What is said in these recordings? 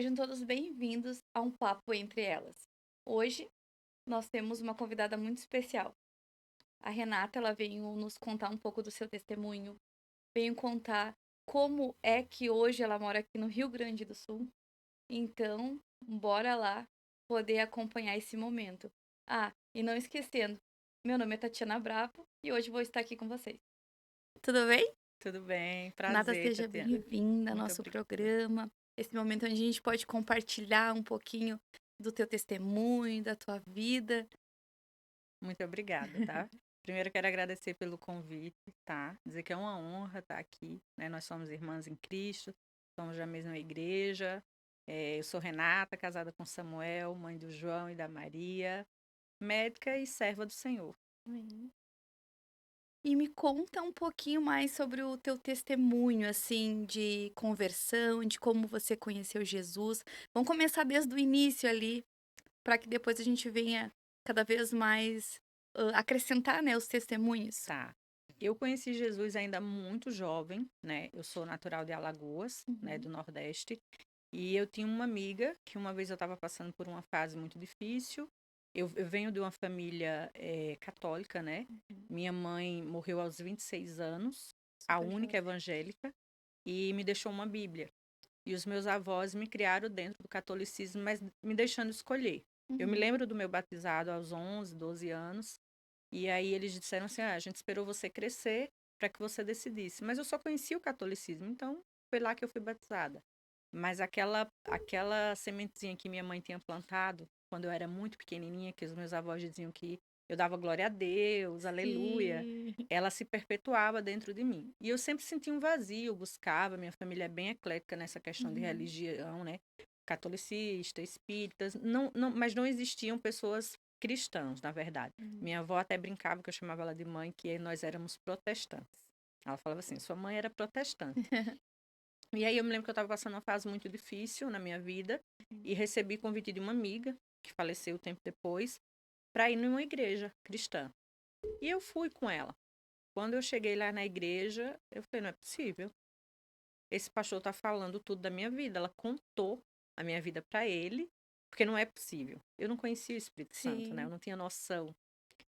Sejam todos bem-vindos a um papo entre elas. Hoje nós temos uma convidada muito especial. A Renata, ela veio nos contar um pouco do seu testemunho, veio contar como é que hoje ela mora aqui no Rio Grande do Sul. Então, bora lá poder acompanhar esse momento. Ah, e não esquecendo, meu nome é Tatiana Bravo e hoje vou estar aqui com vocês. Tudo bem? Tudo bem, Renata, prazer, seja Tatiana. bem-vinda ao Muito nosso obrigada. programa. Esse momento onde a gente pode compartilhar um pouquinho do teu testemunho, da tua vida. Muito obrigada, tá? Primeiro quero agradecer pelo convite, tá? Dizer que é uma honra estar aqui, né? Nós somos irmãs em Cristo, somos da mesma igreja. Eu sou Renata, casada com Samuel, mãe do João e da Maria, médica e serva do Senhor. Amém. E me conta um pouquinho mais sobre o teu testemunho, assim, de conversão, de como você conheceu Jesus. Vamos começar desde o início ali, para que depois a gente venha cada vez mais acrescentar, né, os testemunhos. Tá. Eu conheci Jesus ainda muito jovem, né? Eu sou natural de Alagoas, né, Uhum, do Nordeste. E eu tinha uma amiga que uma vez eu estava passando por uma fase muito difícil. Eu venho de uma família católica, né? uhum. Minha mãe morreu aos 26 anos, a Super única jovem. evangélica, e me deixou uma Bíblia. E os meus avós me criaram dentro do catolicismo, mas me deixando escolher. Eu me Uhum, lembro do meu batizado aos 11, 12 anos, e aí eles disseram assim: a gente esperou você crescer para que você decidisse. Mas eu só conhecia o catolicismo, então foi lá que eu fui batizada. Mas aquela sementezinha que minha mãe tinha plantado quando eu era muito pequenininha, que os meus avós diziam que eu dava glória a Deus, aleluia, sim. ela se perpetuava dentro de mim. E eu sempre sentia um vazio, buscava, minha família é bem eclética nessa questão de Uhum, religião, né? Catolicista, espíritas, mas não existiam pessoas cristãs, na verdade. uhum. Minha avó até brincava que eu chamava ela de mãe, que nós éramos protestantes. Ela falava assim: sua mãe era protestante. E aí eu me lembro que eu estava passando uma fase muito difícil na minha vida e recebi convite de uma amiga, que faleceu tempo depois, para ir numa igreja cristã. E eu fui com ela. Quando eu cheguei lá na igreja, eu falei: não é possível. Esse pastor está falando tudo da minha vida. Ela contou a minha vida para ele, porque não é possível. Eu não conhecia o Espírito Santo, né? Eu Sim. não tinha noção.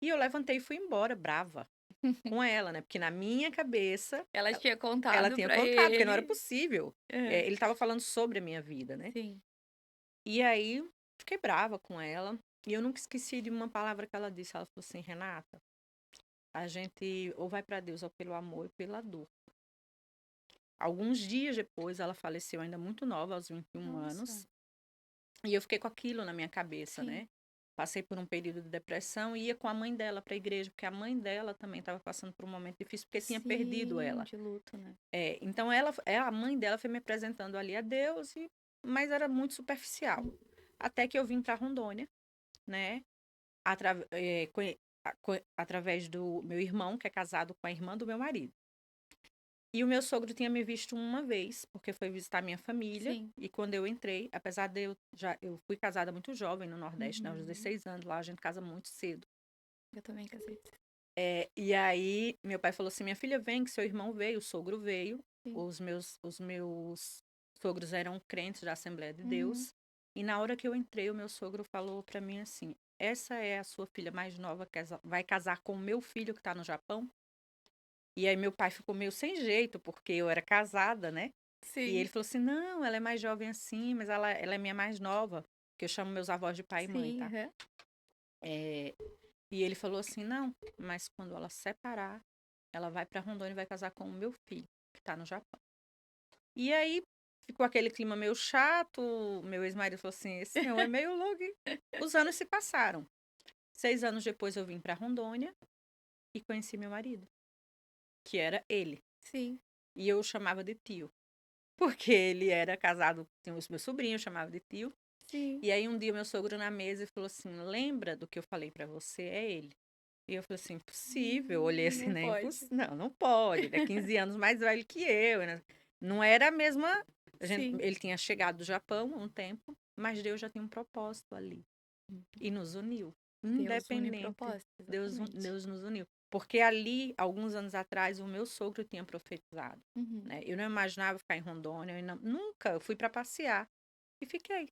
E eu levantei e fui embora, brava, com ela, né? Porque na minha cabeça, Ela tinha ela contado tinha pra contado, porque não era ele. possível. Aham, Ele estava falando sobre a minha vida, né? sim. E aí, fiquei brava com ela. E eu nunca esqueci de uma palavra que ela disse. Ela falou assim: Renata, a gente ou vai para Deus ou pelo amor ou pela dor. Alguns dias depois, ela faleceu ainda muito nova, aos 21 Nossa, anos. E eu fiquei com aquilo na minha cabeça, sim. né? Passei por um período de depressão e ia com a mãe dela para a igreja, porque a mãe dela também estava passando por um momento difícil, porque tinha perdido Sim, ela. de luto, né. Então a mãe dela foi me apresentando ali a Deus, mas era muito superficial. Até que eu vim para Rondônia, né? Através do meu irmão, que é casado com a irmã do meu marido. E o meu sogro tinha me visto uma vez, porque foi visitar minha família. Sim. E quando eu entrei, apesar de eu fui casada muito jovem no Nordeste, né, aos Uhum. 16 anos, lá a gente casa muito cedo. Eu também casei. E aí meu pai falou assim: minha filha, vem, que seu irmão veio, o sogro veio. Sim. Os meus sogros eram crentes da Assembleia de Uhum. Deus. E na hora que eu entrei, o meu sogro falou para mim assim: essa é a sua filha mais nova, que vai casar com o meu filho que está no Japão? E aí meu pai ficou meio sem jeito, porque eu era casada, né? E ele Sim. falou assim: não, ela é mais jovem assim, mas ela é minha mais nova, que eu chamo meus avós de pai e mãe, Sim, tá? aham. É, e ele falou assim: não, mas quando ela separar, ela vai para Rondônia e vai casar com o meu filho, que tá no Japão. E aí ficou aquele clima meio chato. Meu ex-marido falou assim: esse senhor é meio louco. E os anos se passaram. 6 anos depois eu vim para Rondônia e conheci meu marido, que era ele. Sim. E eu o chamava de tio. Porque ele era casado, tinha os meus sobrinhos, eu chamava de tio. Sim. E aí um dia meu sogro na mesa e falou assim: lembra do que eu falei pra você? É ele. E eu falei assim: impossível. Eu olhei assim, Não né? pode. Não, não pode. Ele é 15 anos mais velho que eu, né? Não era a mesma. Sim. Ele tinha chegado do Japão há um tempo, mas Deus já tinha um propósito ali. E nos uniu. Deus une Independente. propósito, exatamente. Deus nos uniu. Porque ali, alguns anos atrás, o meu sogro tinha profetizado. Uhum. Né? Eu não imaginava ficar em Rondônia. Nunca. Eu fui para passear. E fiquei.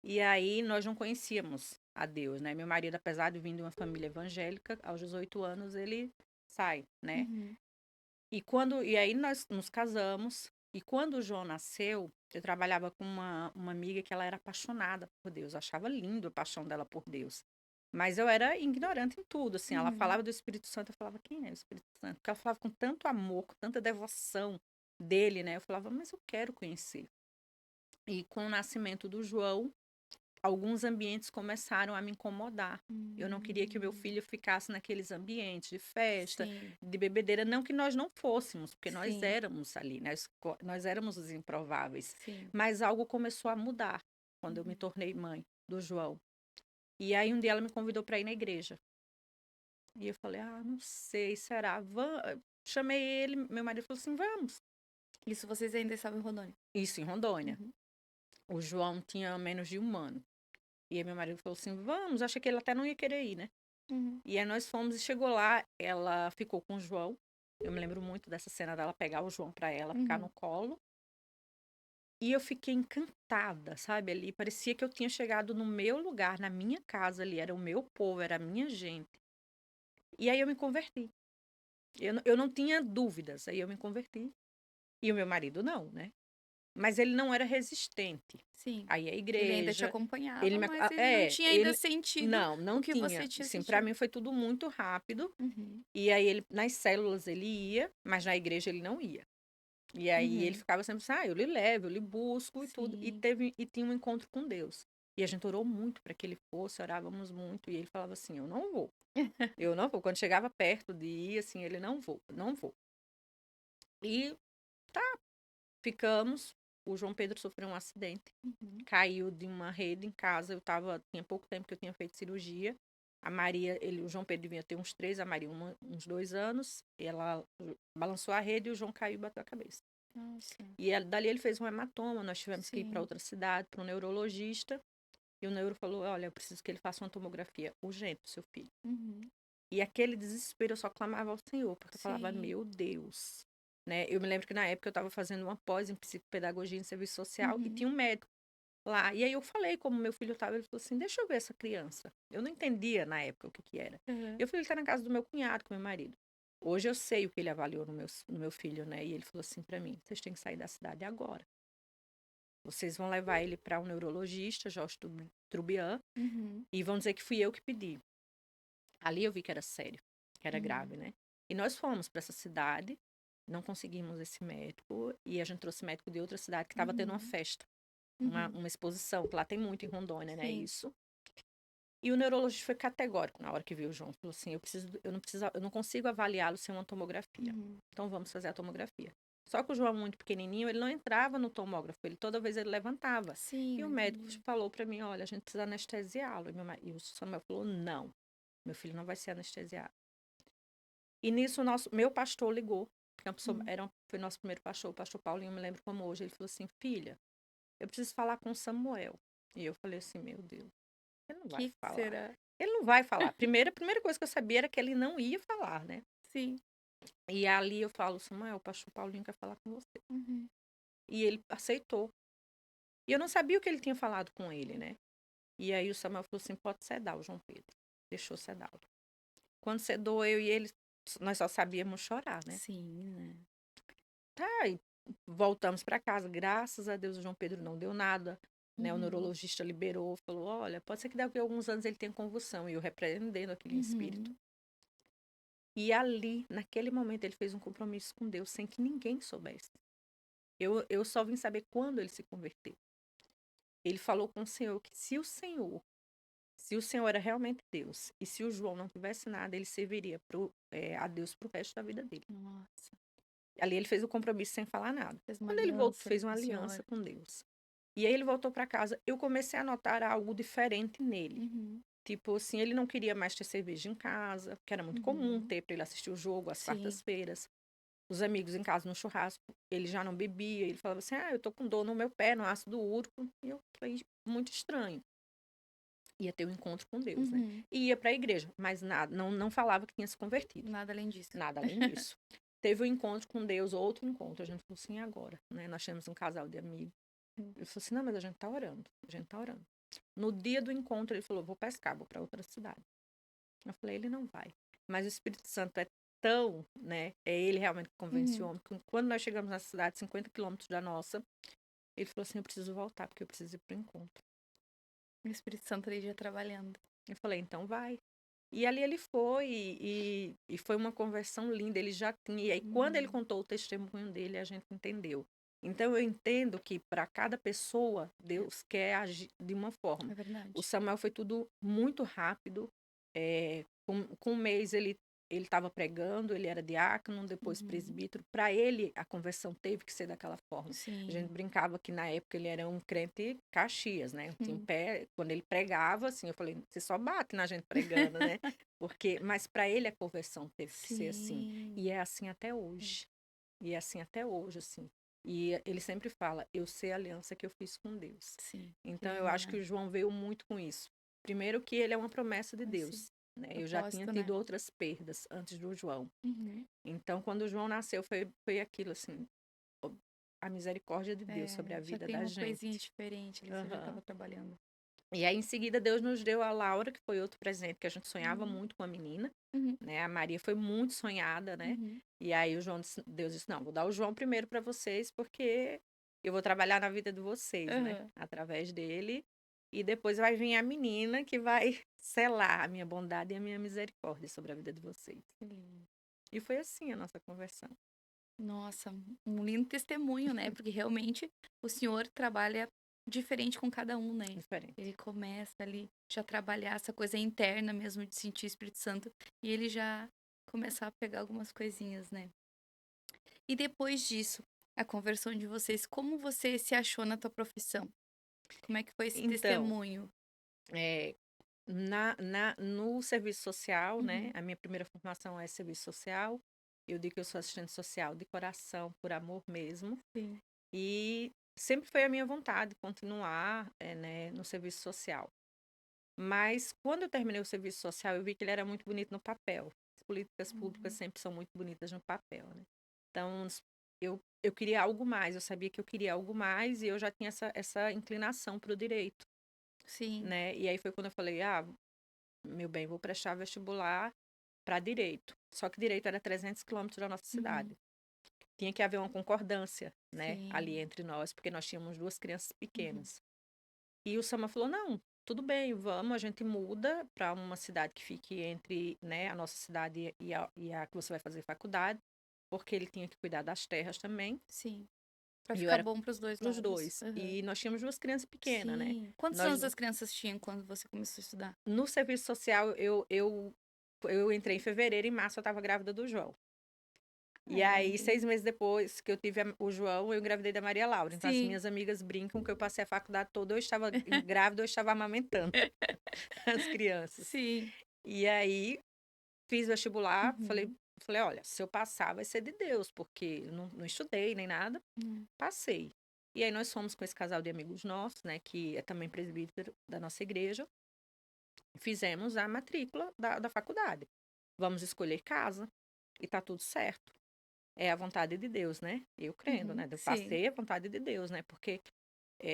E aí nós não conhecíamos a Deus, né? Meu marido, apesar de vir de uma família evangélica, aos 18 anos ele sai, né? Uhum. E aí nós nos casamos. E quando o João nasceu, eu trabalhava com uma amiga que ela era apaixonada por Deus. Eu achava lindo a paixão dela por Deus. Mas eu era ignorante em tudo, assim. Ela Uhum. falava do Espírito Santo, eu falava, quem é o Espírito Santo? Porque ela falava com tanto amor, com tanta devoção dele, né? Eu falava, mas eu quero conhecer. E com o nascimento do João, alguns ambientes começaram a me incomodar. Eu não queria que o meu filho ficasse naqueles ambientes de festa, Sim, de bebedeira, não que nós não fôssemos, porque nós sim, éramos ali, nós éramos os improváveis. sim. Mas algo começou a mudar quando eu me Uhum. tornei mãe do João. E aí um dia ela me convidou para ir na igreja. E eu falei, não sei, será? Chamei ele, meu marido falou assim, vamos. Isso vocês ainda estavam em Rondônia? Isso em Rondônia. Uhum. O João tinha menos de 1 ano. E aí meu marido falou assim, vamos. Achei que ele até não ia querer ir, né? Uhum. E aí nós fomos e chegou lá, ela ficou com o João. Eu me lembro muito dessa cena dela pegar o João para ela, ficar no Uhum. colo. E eu fiquei encantada, sabe? Ali parecia que eu tinha chegado no meu lugar, na minha casa ali, era o meu povo, era a minha gente. E aí eu me converti. Eu não tinha dúvidas, aí eu me converti. E o meu marido não, né? Mas ele não era resistente. Sim. Aí a Ele ainda te igreja, acompanhava, mas ele não é, tinha ainda ele sentido não, o não que você tinha. tinha Assim, para sentido. mim foi tudo muito rápido. Uhum. E aí ele nas células ele ia, mas na igreja ele não ia. E aí ele Uhum. ficava sempre assim: eu lhe levo, eu lhe busco e tudo. Sim. E tinha um encontro com Deus. E a gente orou muito para que ele fosse, orávamos muito, e ele falava assim: eu não vou. Eu não vou. Quando chegava perto de ir, assim, ele não vou, não vou. E ficamos. O João Pedro sofreu um acidente, Uhum. caiu de uma rede em casa. Tinha pouco tempo que eu tinha feito cirurgia. A Maria, o João Pedro devia ter uns 3, a Maria uns 2 anos. Ela balançou a rede e o João caiu e bateu a cabeça. Nossa. E dali ele fez um hematoma. Nós tivemos que ir para Sim. outra cidade, para um neurologista. E o neuro falou: olha, eu preciso que ele faça uma tomografia urgente do seu filho. Uhum. E aquele desespero eu só clamava ao Senhor, porque eu falava: Sim. meu Deus. Né? Eu me lembro que na época eu estava fazendo uma pós em psicopedagogia e serviço social e Uhum. tinha um médico lá. E aí eu falei como meu filho estava, ele falou assim: deixa eu ver essa criança. Eu não entendia na época o que, que era. Uhum. Eu falei: ele está na casa do meu cunhado, com meu marido. Hoje eu sei o que ele avaliou no meu filho, né? E ele falou assim para mim: vocês têm que sair da cidade agora. Vocês vão levar ele para um neurologista, Jorge Trubian, Uhum. e vão dizer que fui eu que pedi. Ali eu vi que era sério, que era Uhum. grave, né? E nós fomos para essa cidade, não conseguimos esse médico, e a gente trouxe médico de outra cidade que estava tendo uma Uhum. festa, uma, Uhum. uma exposição, que lá tem muito em Rondônia, né? Sim. Isso. E o neurologista foi categórico na hora que viu o João. Falou assim: eu não consigo avaliá-lo sem uma tomografia. Uhum. Então vamos fazer a tomografia. Só que o João, muito pequenininho, ele não entrava no tomógrafo, toda vez ele levantava. Sim, E o não médico entendi. falou para mim: olha, a gente precisa anestesiá-lo. E o Samuel falou: não, meu filho não vai ser anestesiado. E nisso, meu pastor ligou, porque Uhum. foi nosso primeiro pastor, o pastor Paulinho, eu me lembro como hoje. Ele falou assim: filha, eu preciso falar com o Samuel. E eu falei assim: meu Deus, ele não vai Que falar. será? Ele não vai falar. A primeira coisa que eu sabia era que ele não ia falar, né? Sim. E ali eu falo: Samuel, o pastor Paulinho quer falar com você. Uhum. E ele aceitou. E eu não sabia o que ele tinha falado com ele, né? E aí o Samuel falou assim: pode sedar o João Pedro. Deixou sedá-lo. Quando sedou eu e ele, nós só sabíamos chorar, né? Sim, né? Tá, e voltamos para casa. Graças a Deus o João Pedro não deu nada. Né? O Uhum. neurologista liberou, falou: olha, pode ser que daqui a alguns anos ele tenha convulsão. E eu repreendendo aquele espírito. Uhum. E ali, naquele momento, ele fez um compromisso com Deus sem que ninguém soubesse. Eu só vim saber quando ele se converteu. Ele falou com o Senhor que se o Senhor era realmente Deus, e se o João não tivesse nada, ele serviria a Deus pro resto da vida dele. Nossa. Ali ele fez o compromisso sem falar nada. Fez uma Quando ele voltou, aliança fez uma com o aliança senhor. com Deus. E aí ele voltou para casa, eu comecei a notar algo diferente nele. Uhum. Tipo assim, ele não queria mais ter cerveja em casa, que era muito comum Uhum. ter para ele assistir o jogo às Sim. quartas-feiras. Os amigos em casa no churrasco, ele já não bebia. Ele falava assim: eu tô com dor no meu pé, no ácido úrico. E eu falei: muito estranho. Ia ter um encontro com Deus, né? Uhum. E ia para a igreja, mas nada, não falava que tinha se convertido. Nada além disso. Nada além disso. Teve um encontro com Deus, outro encontro. A gente falou assim: agora, né? Nós tínhamos um casal de amigos. Ele falou assim, não, mas a gente tá orando, a gente tá orando. No dia do encontro, ele falou, vou pescar, vou para outra cidade. Eu falei, ele não vai. Mas o Espírito Santo é tão, né? É ele realmente que convence o Uhum. homem. Que quando nós chegamos na cidade, 50 quilômetros da nossa, ele falou assim, eu preciso voltar, porque eu preciso ir pro encontro. O Espírito Santo ali já trabalhando. Eu falei, então vai. E ali ele foi, e foi uma conversão linda. Ele já tinha. E aí, quando ele Uhum. contou o testemunho dele, a gente entendeu. Então, eu entendo que para cada pessoa, Deus quer agir de uma forma. É O verdade. Samuel foi tudo muito rápido. Com um mês, ele estava pregando, ele era diácono, depois Uhum. presbítero. Para ele, a conversão teve que ser daquela forma. A gente Sim. brincava que na época ele era um crente Caxias, né? Em pé, quando ele pregava, assim, eu falei, você só bate na gente pregando, né? Mas para ele a conversão teve que ser assim. Sim. E é assim até hoje. E é assim até hoje, assim. E ele sempre fala, eu sei a aliança que eu fiz com Deus. Sim. Então É eu acho que o verdade. João veio muito com isso. Primeiro que ele é uma promessa de Assim, Deus, né? Eu já tinha propósito, né? tido outras perdas antes do João. Uhum. Então, quando o João nasceu, foi aquilo assim, a misericórdia de Deus sobre a Já vida tem da uma coisinha gente. diferente ali, você já Aham. estava trabalhando. E aí, em seguida, Deus nos deu a Laura, que foi outro presente, que a gente sonhava Uhum. muito com a menina, Uhum. né? A Maria foi muito sonhada, né? Uhum. E aí Deus disse, não, vou dar o João primeiro para vocês, porque eu vou trabalhar na vida de vocês, né? Aham. Através dele. E depois vai vir a menina que vai selar a minha bondade e a minha misericórdia sobre a vida de vocês. Que lindo. E foi assim a nossa conversão. Nossa, um lindo testemunho, né? Porque realmente o senhor trabalha diferente com cada um, né? Diferente. Ele começa ali já trabalhar essa coisa interna mesmo de sentir o Espírito Santo e ele já começar a pegar algumas coisinhas, né? E depois disso, a conversão de vocês, como você se achou na tua profissão? Como é que foi esse Então, testemunho? é, no serviço social, né? Uhum. A minha primeira formação é serviço social. Eu digo que eu sou assistente social de coração, por amor mesmo. Sim. E sempre foi a minha vontade continuar, né, no serviço social. Mas quando eu terminei o serviço social, eu vi que ele era muito bonito no papel. As políticas públicas Uhum. sempre são muito bonitas no papel, né? Então, eu queria algo mais, eu sabia que eu queria algo mais e eu já tinha essa inclinação para o direito, Sim. né? E aí foi quando eu falei, meu bem, vou prestar vestibular para direito. Só que direito era 300 quilômetros da nossa Uhum. cidade. Tinha que haver uma concordância, né, ali Sim. entre nós, porque nós tínhamos duas crianças Uhum. pequenas. E o Sama falou: não, tudo bem, vamos, a gente muda para uma cidade que fique entre, né, a nossa cidade e a que você vai fazer faculdade, porque ele tinha que cuidar das terras também. Sim. Pra E eu ficar era bom pros dois para os lados. dois. Aham. E nós tínhamos duas crianças pequenas, né? Sim. Quantos Nós, anos as crianças tinham quando você começou a estudar? no serviço social, eu entrei em fevereiro, em março eu estava grávida do João. Ah, E era aí, bem. 6 meses depois que eu tive o João, eu engravidei da Maria Laura. Então, as Sim. minhas amigas brincam que eu passei a faculdade toda, eu estava grávida, eu estava amamentando as crianças. Sim. E aí, fiz vestibular, falei, Uhum. falei, olha, se eu passar, vai ser de Deus, porque eu não estudei nem nada, Hum. passei. E aí, nós fomos com esse casal de amigos nossos, né, que é também presbítero da nossa igreja, fizemos a matrícula da faculdade. Vamos escolher casa, e tá tudo certo. É a vontade de Deus, né? Eu crendo, Uhum. né? Eu Sim. passei a vontade de Deus, né? Porque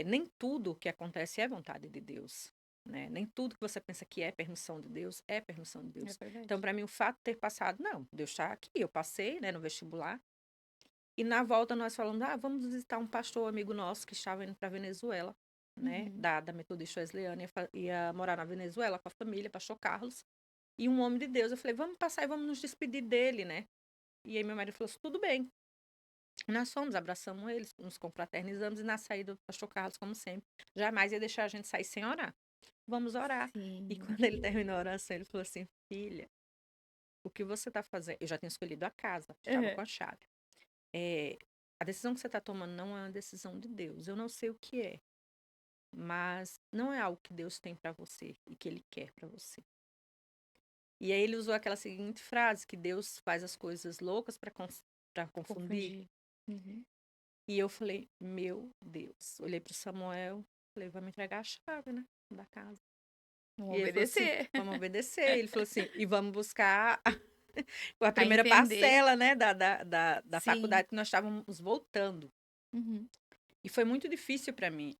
nem tudo que acontece é vontade de Deus, né? Nem tudo que você pensa que é permissão de Deus é permissão de É Deus. Então, verdade. para mim, o fato de ter passado, não, Deus está aqui, eu passei, né, no vestibular. E na volta nós falamos, vamos visitar um pastor amigo nosso que estava indo para Venezuela, né? Uhum. Da Metodista Wesleyana, ia morar na Venezuela com a família, pastor Carlos. E um homem de Deus, eu falei, vamos passar e vamos nos despedir dele, né? E aí meu marido falou assim, tudo bem. Nós fomos, abraçamos eles, nos confraternizamos e na saída do pastor Carlos, como sempre, jamais ia deixar a gente sair sem orar. Vamos orar. E Sim. quando ele terminou a oração, ele falou assim, filha, o que você está fazendo? Eu já tinha escolhido a casa, estava Aham. com a chave. É, a decisão que você está tomando não é uma decisão de Deus. Eu não sei o que é, mas não é algo que Deus tem para você e que Ele quer para você. E aí ele usou aquela seguinte frase, que Deus faz as coisas loucas para confundir. Confundi. Uhum. E eu falei, meu Deus. Olhei pro Samuel, falei, vai me entregar a chave, né? Da casa. Vamos E ele falou assim, obedecer. vamos obedecer. Ele falou assim, e vamos buscar a A primeira entender. parcela, né? Da Sim. faculdade que nós estávamos voltando. Uhum. E foi muito difícil para mim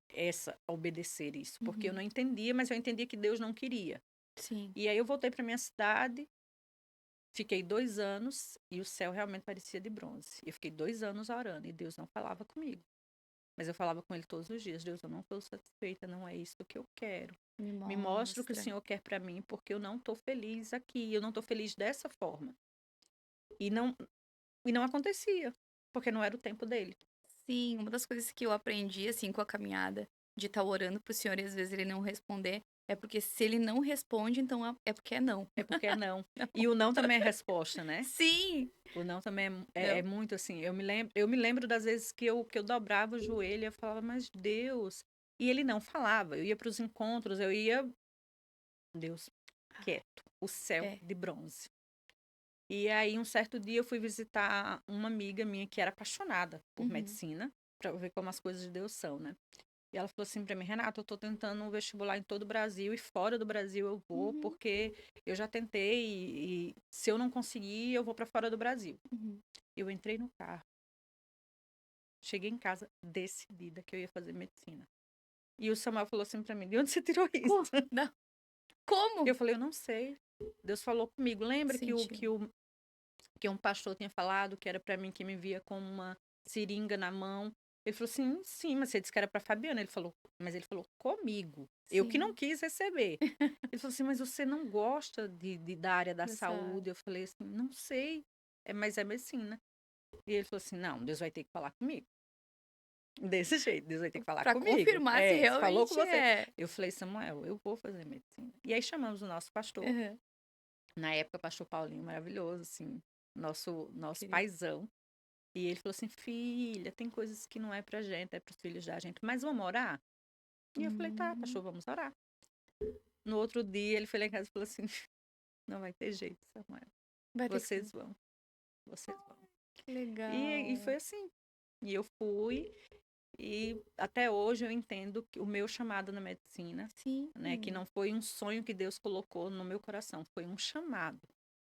obedecer isso, porque eu Uhum. não entendia, mas eu entendia que Deus não queria. Sim. E aí eu voltei para minha cidade, fiquei 2 anos e o céu realmente parecia de bronze. Eu fiquei 2 anos orando e Deus não falava comigo. Mas eu falava com ele todos os dias: Deus, eu não estou satisfeita, não é isso que eu quero. Me Me mostra o que o mostra. Senhor quer para mim, porque eu não estou feliz aqui, eu não estou feliz dessa forma. E não, e não acontecia, porque não era o tempo dele. Sim, uma das coisas que eu aprendi, assim, com a caminhada, de estar orando pro Senhor e às vezes ele não responder, é porque se ele não responde, então é porque é não. É porque é não. Não. E o não também é resposta, né? Sim! O não também é Não. muito assim. Eu me lembro das vezes que eu dobrava o joelho e eu falava, mas Deus. E ele não falava. Eu ia para os encontros, eu ia, Deus, quieto, o céu É. de bronze. E aí, um certo dia, eu fui visitar uma amiga minha que era apaixonada por Uhum. medicina, para ver como as coisas de Deus são, né? E ela falou assim para mim, Renata, eu tô tentando um vestibular em todo o Brasil e fora do Brasil eu vou, Uhum. porque eu já tentei e se eu não conseguir, eu vou para fora do Brasil. Uhum. Eu entrei no carro, cheguei em casa decidida que eu ia fazer medicina. E o Samuel falou assim para mim, de onde você tirou isso? Não. Como? Eu falei, eu não sei. Deus falou comigo. Lembra que o, Sentiu. que o que um pastor tinha falado que era para mim, que me via com uma seringa na mão. Ele falou assim, sim, mas você disse que era para Fabiana. Mas ele falou comigo. Eu que não Sim. quis receber. Ele falou assim, mas você não gosta da área da Dessa. saúde? Eu falei assim, não sei, mas é medicina. E ele falou assim, não, Deus vai ter que falar comigo. Desse jeito, Deus vai ter que falar Pra comigo. confirmar se É, falou com realmente você. é. Eu falei, Samuel, eu vou fazer medicina. E aí chamamos o nosso pastor. Aham. Na época, pastor Paulinho, maravilhoso, assim, nosso Querido. paizão. E ele falou assim: filha, tem coisas que não é pra gente, é pros filhos da gente, mas vamos orar? E eu falei: tá, Hum. pastor, vamos orar. No outro dia, ele foi lá em casa e falou assim: não vai ter jeito, Samuel. Vai ter que ser. Vocês vão, vocês vão. Que E foi legal. assim. E eu fui, e até hoje eu entendo que o meu chamado na medicina, né, que Sim. não foi um sonho que Deus colocou no meu coração, foi um chamado,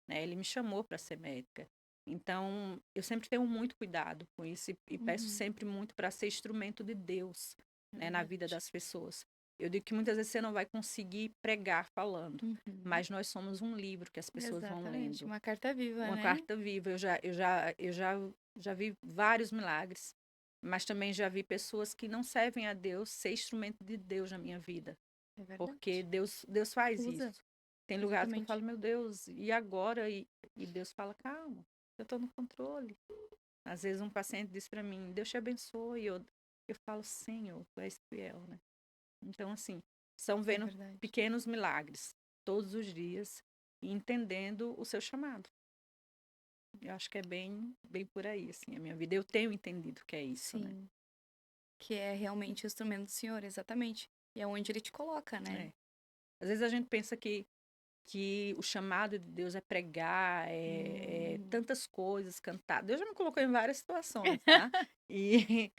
né? Ele me chamou para ser médica. Então, eu sempre tenho muito cuidado com isso e peço Uhum. sempre muito para ser instrumento de Deus, É né, na vida verdade. das pessoas. Eu digo que muitas vezes você não vai conseguir pregar falando, Uhum. mas nós somos um livro que as pessoas vão Exatamente. lendo, Uma carta viva, uma né? carta viva. Eu já vi vários milagres, mas também já vi pessoas que não servem a Deus ser instrumento de Deus na minha vida, É porque verdade. Deus faz Usa. isso. Tem lugares que eu Exatamente. falo, meu Deus, e agora? E Deus fala, calma, eu estou no controle. Às vezes um paciente diz para mim, Deus te abençoe, e eu falo, Senhor, tu és fiel, né? Então, assim, são É vendo verdade. pequenos milagres todos os dias e entendendo o seu chamado. Eu acho que é bem, bem por aí, assim, a minha vida. Eu tenho entendido que é isso, né? Sim. Que é realmente o instrumento do Senhor, exatamente. E é onde ele te coloca, né? É. Às vezes a gente pensa que o chamado de Deus é pregar, é Hum. tantas coisas, cantar. Deus já me colocou em várias situações, tá? E,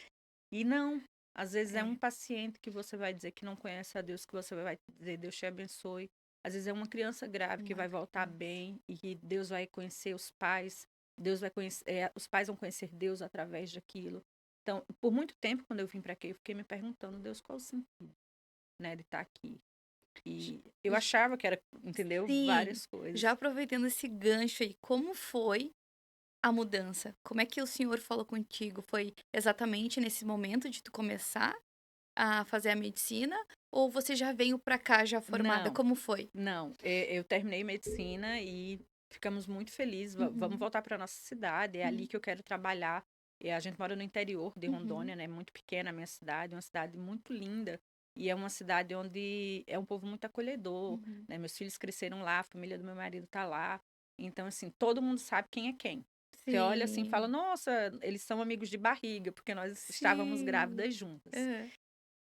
e não. Às vezes é um É, paciente que você vai dizer que não conhece a Deus, que você vai dizer Deus te abençoe. Às vezes é uma criança grave que uma vai voltar criança. bem e que Deus vai conhecer os pais. Deus vai conhecer, os pais vão conhecer Deus através daquilo. Então, por muito tempo, quando eu vim para aqui, eu fiquei me perguntando, Deus, qual o sentido, né, de estar aqui? E eu J- achava que era, entendeu? Sim, Várias coisas. já aproveitando esse gancho aí, como foi a mudança? Como é que o Senhor falou contigo? Foi exatamente nesse momento de tu começar a fazer a medicina? Ou você já veio pra cá já formada? Não, Como foi? não. Eu terminei medicina e ficamos muito felizes. Vamos Uhum, voltar para nossa cidade. É ali uhum, que eu quero trabalhar. A gente mora no interior de uhum, Rondônia, né? Muito pequena a minha cidade, uma cidade muito linda. E é uma cidade onde é um povo muito acolhedor, uhum. né? Meus filhos cresceram lá, a família do meu marido tá lá. Então, assim, todo mundo sabe quem é quem. Você olha assim e fala, Sim, nossa, eles são amigos de barriga, porque nós estávamos sim. grávidas juntas. Aham,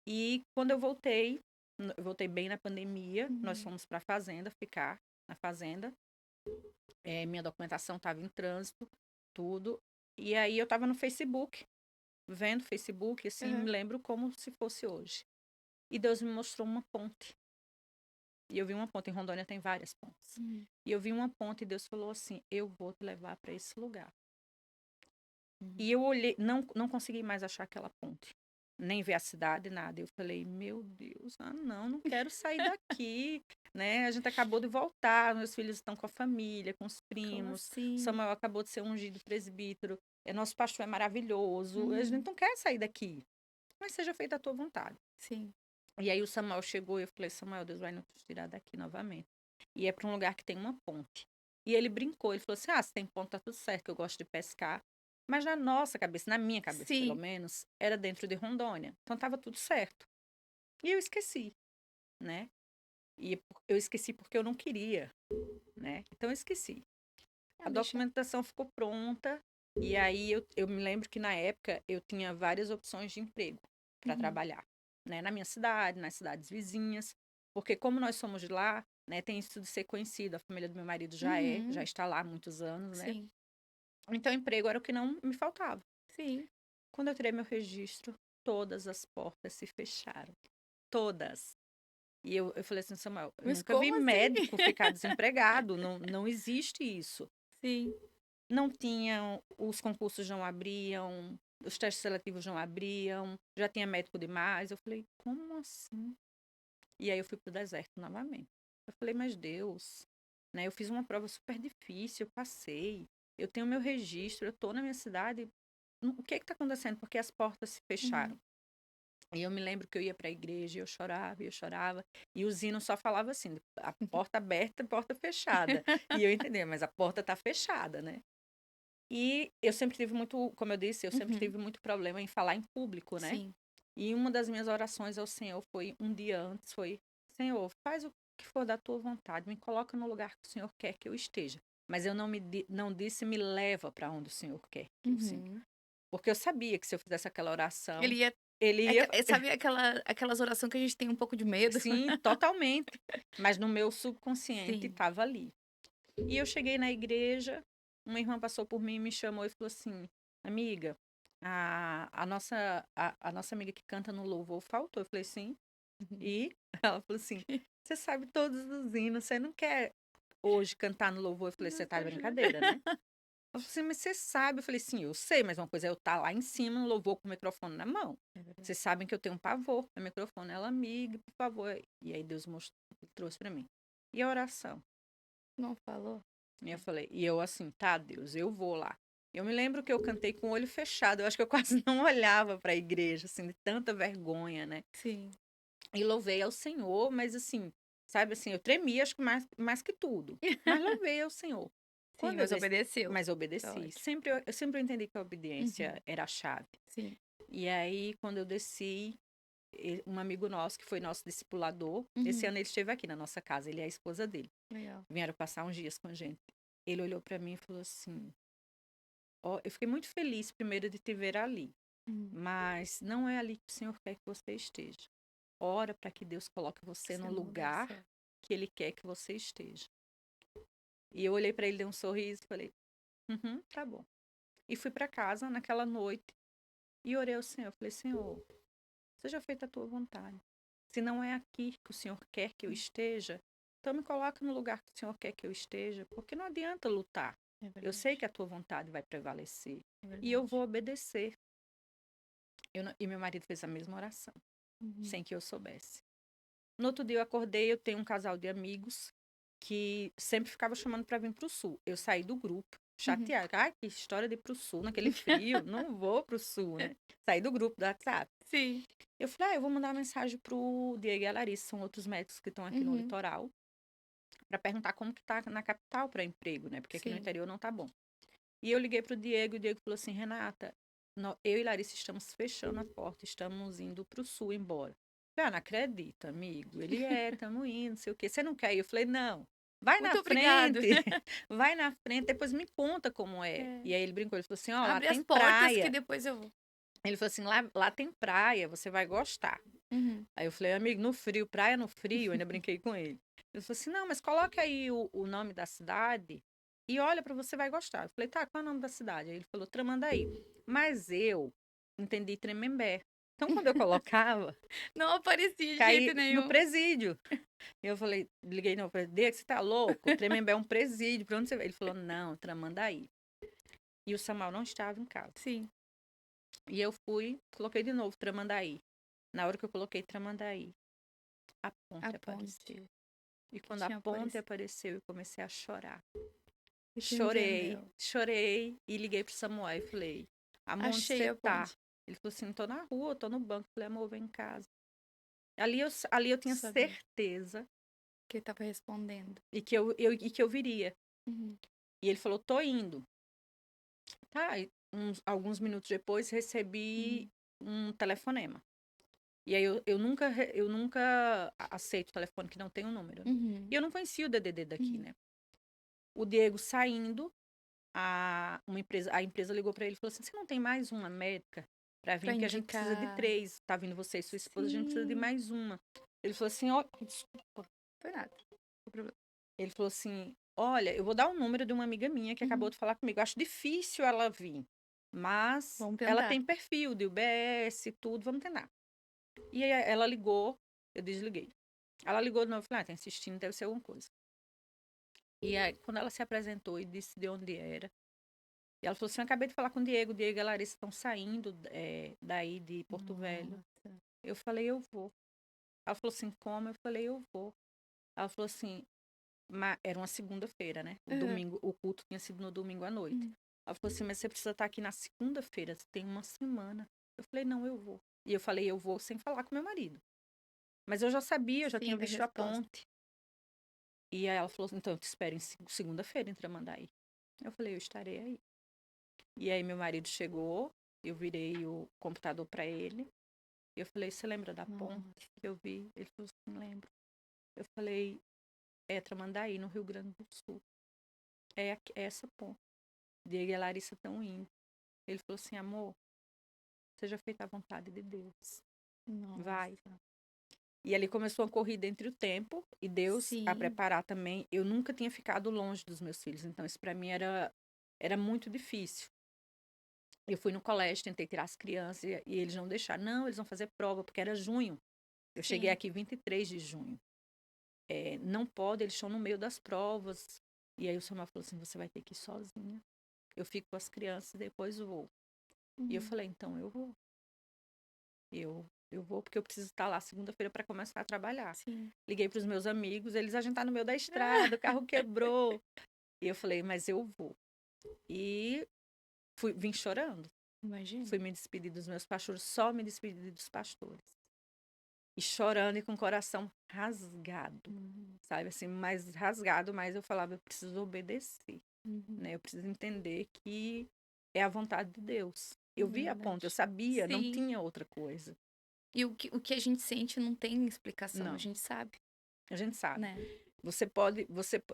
E quando eu voltei bem na pandemia, nós uhum, fomos para a fazenda ficar na fazenda. Minha documentação estava em trânsito, tudo. E aí eu estava no Facebook, vendo Facebook, assim, aham, me lembro como se fosse hoje. E Deus me mostrou uma ponte. E eu vi uma ponte, em Rondônia tem várias pontes. uhum, E eu vi uma ponte e Deus falou assim: eu vou te levar para esse lugar. uhum. E eu olhei, não consegui mais achar aquela ponte. nem ver a cidade, nada. Eu falei, meu Deus, não quero sair daqui, né? A gente acabou de voltar, meus filhos estão com a família, com os Como primos. assim? Samuel acabou de ser ungido presbítero. Nosso pastor é maravilhoso. A gente Uhum. não quer sair daqui. Mas seja feita a tua vontade. Sim. E aí o Samuel chegou e eu falei, Samuel, Deus vai nos tirar daqui novamente. E é para um lugar que tem uma ponte. E ele brincou, ele falou assim, se tem ponte, tá tudo certo, que eu gosto de pescar. Mas na nossa cabeça, na minha cabeça pelo Sim. menos, era dentro de Rondônia. Então tava tudo certo. E eu esqueci, né? E eu esqueci porque eu não queria, né? Então eu esqueci. A Deixa. documentação ficou pronta. E aí eu me lembro que na época eu tinha várias opções de emprego para trabalhar, né? Na minha cidade, nas cidades vizinhas. Porque como nós somos de lá, né? Tem isso de ser conhecido. A família do meu marido já Uhum. está lá há muitos anos, né? Sim. Então emprego era o que não me faltava. Sim. Quando eu tirei meu registro, todas as portas se fecharam. Todas. E eu falei assim, Samuel, eu Mas nunca vi como assim? médico ficar desempregado. Não existe isso. Sim. Não tinham, os concursos não abriam, os testes seletivos não abriam, já tinha médico demais. Eu falei, como assim? E aí eu fui pro deserto novamente. Eu falei, mas Deus, né? Eu fiz uma prova super difícil, eu passei. Eu tenho meu registro, eu tô na minha cidade. O que tá acontecendo? Porque as portas se fecharam. Uhum. E eu me lembro que eu ia para a igreja, e eu chorava, e o Zino só falava assim, a porta aberta, porta fechada. E eu entendia, mas a porta tá fechada, né? E eu sempre tive muito, como eu disse, eu sempre Uhum. tive muito problema em falar em público, né? Sim. E uma das minhas orações ao Senhor foi, um dia antes, foi, Senhor, faz o que for da tua vontade, me coloca no lugar que o Senhor quer que eu esteja. Mas eu não disse, me leva para onde o Senhor quer que eu sim. Uhum. Porque eu sabia que se eu fizesse aquela oração, Ele ia. ele ia, Sabe aquelas orações que a gente tem um pouco de medo? sim, totalmente. Mas no meu subconsciente Sim. estava ali. E eu cheguei na igreja, uma irmã passou por mim, me chamou e falou assim, amiga, a nossa amiga que canta no louvor faltou. Eu falei, sim. Uhum. E ela falou assim, você sabe todos os hinos, você não quer hoje cantar no louvor? Eu falei, você tá de brincadeira, né? Ela falou assim, mas você sabe? Eu falei, sim, eu sei, mas uma coisa é eu estar lá em cima no louvor com o microfone na mão. É verdade. Vocês sabem que eu tenho um pavor no microfone. Ela, amiga, por favor. E aí Deus mostrou, trouxe para mim. E a oração? Não falou? E eu falei, e eu assim, tá, Deus, eu vou lá. Eu me lembro que eu cantei com o olho fechado. Eu acho que eu quase não olhava para a igreja, assim, de tanta vergonha, né? Sim. E louvei ao Senhor, mas assim, sabe assim, eu tremia, acho que mais que tudo. Mas louvei ao Senhor. Sim, Quando eu mas desci, obedeceu. mas Tá obedeci. ótimo. Eu sempre entendi que a obediência Uhum. era a chave. Sim. E aí, quando eu desci, um amigo nosso, que foi nosso discipulador, esse Uhum. ano ele esteve aqui na nossa casa, ele é a esposa dele. Legal. Vieram passar uns dias com a gente. Ele olhou para mim e falou assim: ó, eu fiquei muito feliz primeiro de te ver ali, Uhum. mas não é ali que o Senhor quer que você esteja. Ora para que Deus coloque você no Você no lugar lugar certo. que Ele quer que você esteja. E eu olhei para ele, dei um sorriso e falei: tá bom. E fui para casa naquela noite e orei ao Senhor. Falei: Senhor, seja feita a tua vontade. Se não é aqui que o Senhor quer que eu esteja, então me coloca no lugar que o Senhor quer que eu esteja, porque não adianta lutar. É Eu sei verdade. que a tua vontade vai prevalecer É e eu verdade. vou obedecer. E meu marido fez a mesma oração, Uhum. sem que eu soubesse. No outro dia eu acordei, eu tenho um casal de amigos que sempre ficava chamando para vir para o sul. Eu saí do grupo, Uhum. chateada. Ai, que história de ir para o sul, naquele frio, não vou para o sul, né? Saí do grupo do WhatsApp. Sim. Eu falei, eu vou mandar uma mensagem pro Diego e a Larissa, são outros médicos que estão aqui no Uhum. litoral, para perguntar como que tá na capital para emprego, né? Porque aqui no Sim. interior não tá bom. E eu liguei pro Diego e o Diego falou assim, Renata, eu e Larissa estamos fechando a porta, estamos indo pro sul embora. Eu falei, não acredito, amigo. Ele estamos indo, não sei o quê. Você não quer ir? Eu falei, não. Vai na Muito obrigado. frente, vai na frente, depois me conta como é. É. E aí ele brincou, ele falou assim, ó, lá Abre as tem portas que praia. depois eu vou. Ele falou assim, lá tem praia, você vai gostar. Uhum. Aí eu falei, amigo, no frio, praia no frio, eu ainda brinquei com ele. Ele falou assim, não, mas coloca aí o nome da cidade e olha para você vai gostar. Eu falei, tá, qual é o nome da cidade? Aí ele falou, Tramandaí. Mas eu entendi Tremembé. Então, quando eu colocava, Não aparecia de jeito caí no nenhum. presídio. Eu falei, liguei, não, falei, Diego, você tá louco? Tremembé é um presídio, pra onde você vai? Ele falou, não, Tramandaí. E o Samuel não estava em casa. Sim. E eu fui, coloquei de novo Tramandaí. Na hora que eu coloquei Tramandaí, a ponte A ponte apareceu. E que quando a tinha ponte aparecido. apareceu, eu comecei a chorar. E tu Chorei, entendeu? chorei e liguei pro Samuel e falei, amor, onde Achei você a tá? ponte. Ele falou assim, tô na rua, tô no banco. Eu falei, amor, vem em casa. Ali eu tinha Sabia certeza que ele tava respondendo. e que eu viria. Uhum. E ele falou, tô indo. Tá, e alguns minutos depois recebi Uhum. um telefonema. E aí eu nunca aceito telefone que não tem um número. Uhum. E eu não conhecia o DDD daqui, Uhum. né? O Diego saindo, a empresa ligou para ele e falou assim: você não tem mais uma médica para vir? Pra Porque a gente precisa de indicar. 3. Tá vindo você e sua esposa, a gente precisa de Sim. mais uma. Ele falou assim: ó, desculpa. Foi nada. Não tem problema. Ele falou assim: olha, eu vou dar o número de uma amiga minha que acabou Uhum. de falar comigo. Acho difícil ela vir, mas Vamos ela tentar. tem perfil de UBS e tudo, vamos tentar. E aí ela ligou, eu desliguei. Ela ligou de novo, eu falei, tá insistindo, deve ser alguma coisa. E aí, quando ela se apresentou e disse de onde era, e ela falou assim, eu acabei de falar com o Diego e a Larissa estão saindo daí de Porto Velho. Nossa. Eu falei, eu vou. Ela falou assim, como? Eu falei, eu vou. Ela falou assim, era uma segunda-feira, né? O Uhum. domingo, o culto tinha sido no domingo à noite. Uhum. Ela falou assim, mas você precisa estar aqui na segunda-feira, você tem uma semana. Eu falei, não, eu vou. E eu falei, eu vou sem falar com meu marido. Mas eu já sabia, eu já tinha Sim, da visto a resposta. ponte. E aí ela falou assim, então eu te espero em segunda-feira em Tramandaí. Eu falei, eu estarei aí. E aí meu marido chegou, eu virei o computador para ele. E eu falei, você lembra da ponte Nossa. que eu vi? Ele falou assim, lembro. Eu falei, é Tramandaí, no Rio Grande do Sul. É essa ponte. Diego e a Larissa estão indo. Ele falou assim, amor, seja feita a vontade de Deus. Vai. Nossa. E ali começou a corrida entre o tempo e Deus a Sim. preparar também. Eu nunca tinha ficado longe dos meus filhos, então isso para mim era muito difícil. Eu fui no colégio, tentei tirar as crianças e eles não deixaram. Não, eles vão fazer prova, porque era junho. Eu cheguei Sim. aqui 23 de junho. Não pode, eles estão no meio das provas. E aí o Samuel falou assim: você vai ter que ir sozinha. Eu fico com as crianças, depois vou. E eu Uhum. falei: então eu vou. Eu vou porque eu preciso estar lá segunda-feira para começar a trabalhar. Sim. Liguei para os meus amigos, a gente tá no meio da estrada, o carro quebrou. E eu falei: mas eu vou. E vim chorando. Imagina. Fui me despedir dos meus pastores, só me despedir dos pastores. E chorando e com o coração rasgado, Uhum. sabe? Assim, mais rasgado, mas eu falava, eu preciso obedecer, Uhum. né? Eu preciso entender que é a vontade de Deus. É Eu vi a ponta, eu verdade. sabia, não Sim. tinha outra coisa. E o que a gente sente não tem explicação, a Não, gente sabe, a gente sabe. né.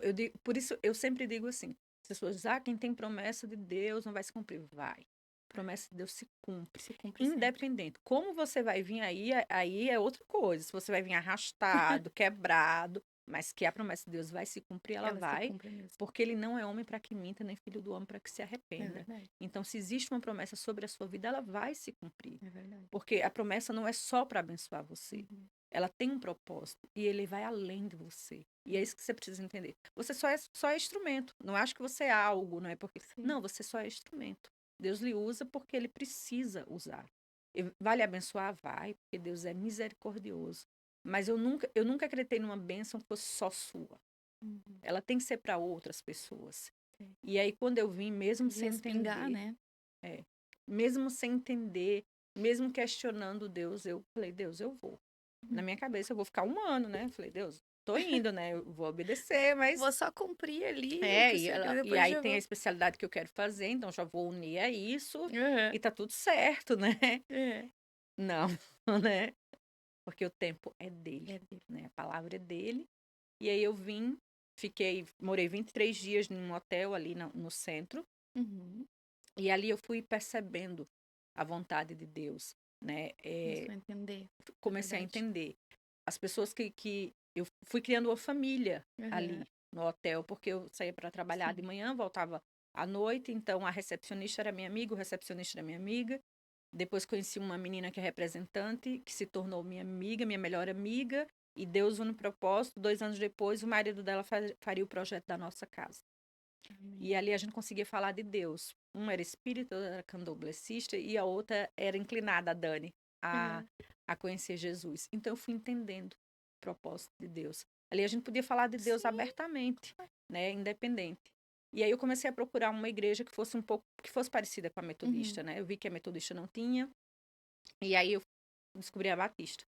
Eu digo, por isso eu sempre digo assim, as pessoas dizem, quem tem promessa de Deus não vai se cumprir. Vai. Promessa de Deus se cumpre. Se cumpre sempre. Independente. Como você vai vir aí é outra coisa. Se você vai vir arrastado, quebrado, mas que a promessa de Deus vai se cumprir, ela Ela se vai, cumpre mesmo. porque ele não é homem para que minta, nem filho do homem para que se É arrependa. verdade, Então, se existe uma promessa sobre a sua vida, ela vai se cumprir. é verdade. Porque a promessa não é só para abençoar você. Uhum. Ela tem um propósito e ele vai além de você. E é isso que você precisa entender. Você só é instrumento. Não acho que você é algo, não é porque. Sim. Não, você só é instrumento. Deus lhe usa porque ele precisa usar. Vai lhe abençoar? Vai, porque Deus é misericordioso. Mas eu nunca acreditei numa bênção que fosse só sua. Uhum. Ela tem que ser para outras pessoas. Sim. E aí, quando eu vim, mesmo E sem respingar, entender, né. é, mesmo sem entender, mesmo questionando Deus, eu falei, Deus, eu vou. Na Uhum. minha cabeça, eu vou ficar 1 ano, né? Eu falei, Deus, tô indo, né? Eu vou obedecer, mas. Vou só cumprir ali o que o senhor quer, E depois aí já tem a vou. especialidade que eu quero fazer, então já vou unir a isso Aham. e tá tudo certo, né? É. Não, né? Porque o tempo é dele, É dele. né? A palavra é dele. E aí eu vim, morei 23 dias num hotel ali no centro, Uhum. e ali eu fui percebendo a vontade de Deus, né? Começou a entender, é Comecei a verdade. entender. As pessoas que eu fui criando uma família Aham. ali no hotel, porque eu saía para trabalhar de Sim. manhã, voltava à noite, então a recepcionista era minha amiga, o recepcionista era minha amiga. Depois conheci uma menina que é representante, que se tornou minha amiga, minha melhor amiga, e Deus no propósito, 2 anos depois, o marido dela faria o projeto da nossa casa. E Amém. ali a gente conseguia falar de Deus. Uma era espírita, outra era candomblessista e a outra era inclinada, a Dani, a, Aham. a conhecer Jesus. Então eu fui entendendo o propósito de Deus. Ali a gente podia falar de Deus Sim. abertamente, né, independente. E aí eu comecei a procurar uma igreja que fosse um pouco, que fosse parecida com a Uhum. metodista, né? Eu vi que a metodista não tinha, e aí eu descobri a batista.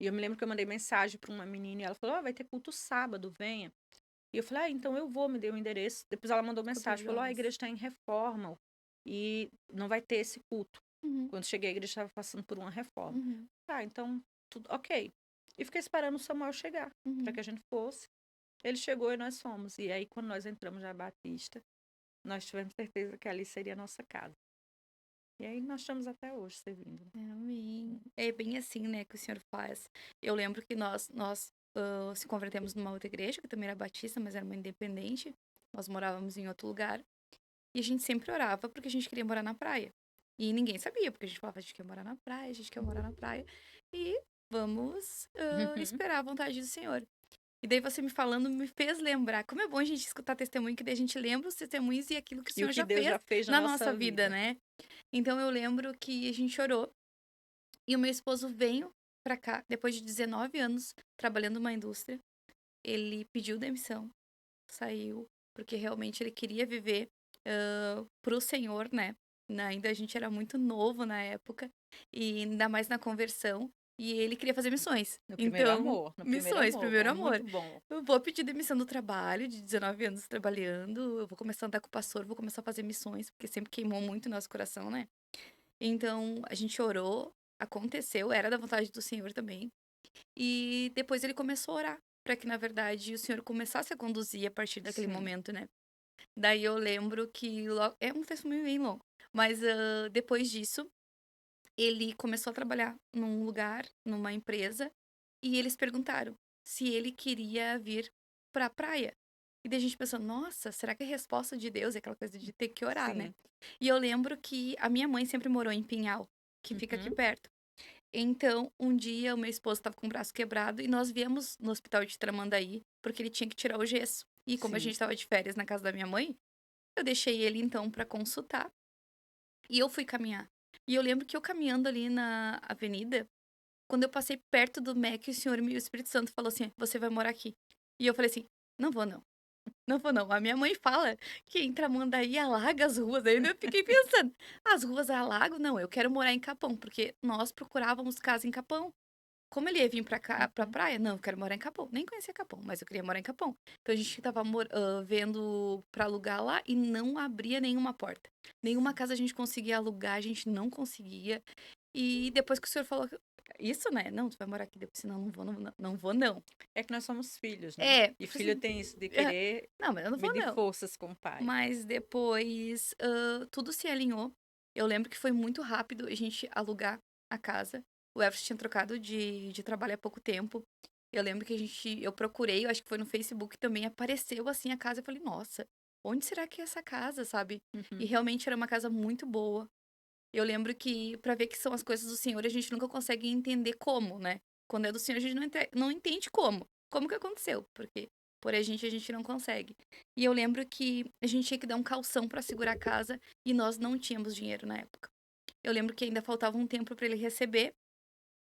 E eu me lembro que eu mandei mensagem para uma menina e ela falou: "Vai ter culto sábado, venha". E eu falei: então eu vou, me deu o endereço. Depois ela mandou Culto de mensagem, falou: a jovens. igreja está em reforma e não vai ter esse culto. Uhum. Quando cheguei, a igreja estava passando por uma reforma. Uhum. Tá, então, tudo ok. E fiquei esperando o Samuel chegar, para Uhum. que a gente fosse. Ele chegou e nós fomos. E aí, quando nós entramos na Batista, nós tivemos certeza que ali seria a nossa casa. E aí, nós estamos até hoje servindo. Amém. É bem assim, né, que o Senhor faz. Eu lembro que nós se convertemos numa outra igreja, que também era batista, mas era uma independente. Nós morávamos em outro lugar. E a gente sempre orava porque a gente queria morar na praia. E ninguém sabia, porque a gente falava, a gente quer morar na praia, a gente quer morar na praia. E vamos Uhum. esperar a vontade do Senhor. E daí você me falando me fez lembrar. Como é bom a gente escutar testemunho, que daí a gente lembra os testemunhos e aquilo que o E o Senhor que já Deus fez já fez na na nossa nossa vida, vida. né? Então eu lembro que a gente orou e o meu esposo veio pra cá depois de 19 anos trabalhando numa indústria. Ele pediu demissão, saiu, porque realmente ele queria viver pro Senhor, né? Ainda a gente era muito novo na época, e ainda mais na conversão, e ele queria fazer missões. No primeiro Então, amor, no primeiro missões, amor. primeiro É amor. muito bom. Eu vou pedir demissão do trabalho, de 19 anos trabalhando, eu vou começar a andar com o pastor, vou começar a fazer missões, porque sempre queimou muito o nosso coração, né? Então, a gente orou, aconteceu, era da vontade do Senhor também. E depois ele começou a orar, para que, na verdade, o Senhor começasse a conduzir a partir daquele Sim, momento, né? Daí eu lembro que é um testemunho bem longo, mas depois disso, ele começou a trabalhar num lugar, numa empresa, e eles perguntaram se ele queria vir pra praia. E daí a gente pensou, nossa, será que é a resposta de Deus é aquela coisa de ter que orar, né? sim. E eu lembro que a minha mãe sempre morou em Pinhal, que fica aqui Uhum. perto. Então, um dia o meu esposo estava com o braço quebrado e nós viemos no hospital de Tramandaí, porque ele tinha que tirar o gesso. E como a gente Sim. estava de férias na casa da minha mãe, eu deixei ele então para consultar e eu fui caminhar. E eu lembro que eu caminhando ali na avenida, quando eu passei perto do Mac, o Senhor e o Espírito Santo falou assim: "Você vai morar aqui". E eu falei assim: "Não vou não. Não vou não". A minha mãe fala que em Tramandaí alaga as ruas. Aí eu fiquei pensando: "As ruas alagam? Não, eu quero morar em Capão", porque nós procurávamos casa em Capão. Como ele ia vir pra cá, pra Uhum. praia, não, eu quero morar em Capão. Nem conhecia Capão, mas eu queria morar em Capão. Então a gente tava vendo pra alugar lá e não abria nenhuma porta. Nenhuma casa a gente conseguia alugar, a gente não conseguia. E depois que o senhor falou isso, né? Não, tu vai morar aqui depois, senão não vou, não, não, não vou, não. É que nós somos filhos, né? É, eu E falei filho assim, tem isso de "Ah, querer não, mas eu não vou, medir não". forças com o pai. Mas depois tudo se alinhou. Eu lembro que foi muito rápido a gente alugar a casa. O Everson tinha trocado de trabalho há pouco tempo. Eu lembro que eu procurei, eu acho que foi no Facebook também, apareceu assim a casa. Eu falei, nossa, onde será que é essa casa, sabe? E Uhum. realmente era uma casa muito boa. Eu lembro que, pra ver que são as coisas do Senhor, a gente nunca consegue entender como, né? Quando é do Senhor, a gente não entende como. Como que aconteceu? Porque por a gente não consegue. E eu lembro que a gente tinha que dar um calção pra segurar a casa e nós não tínhamos dinheiro na época. Eu lembro que ainda faltava um tempo pra ele receber.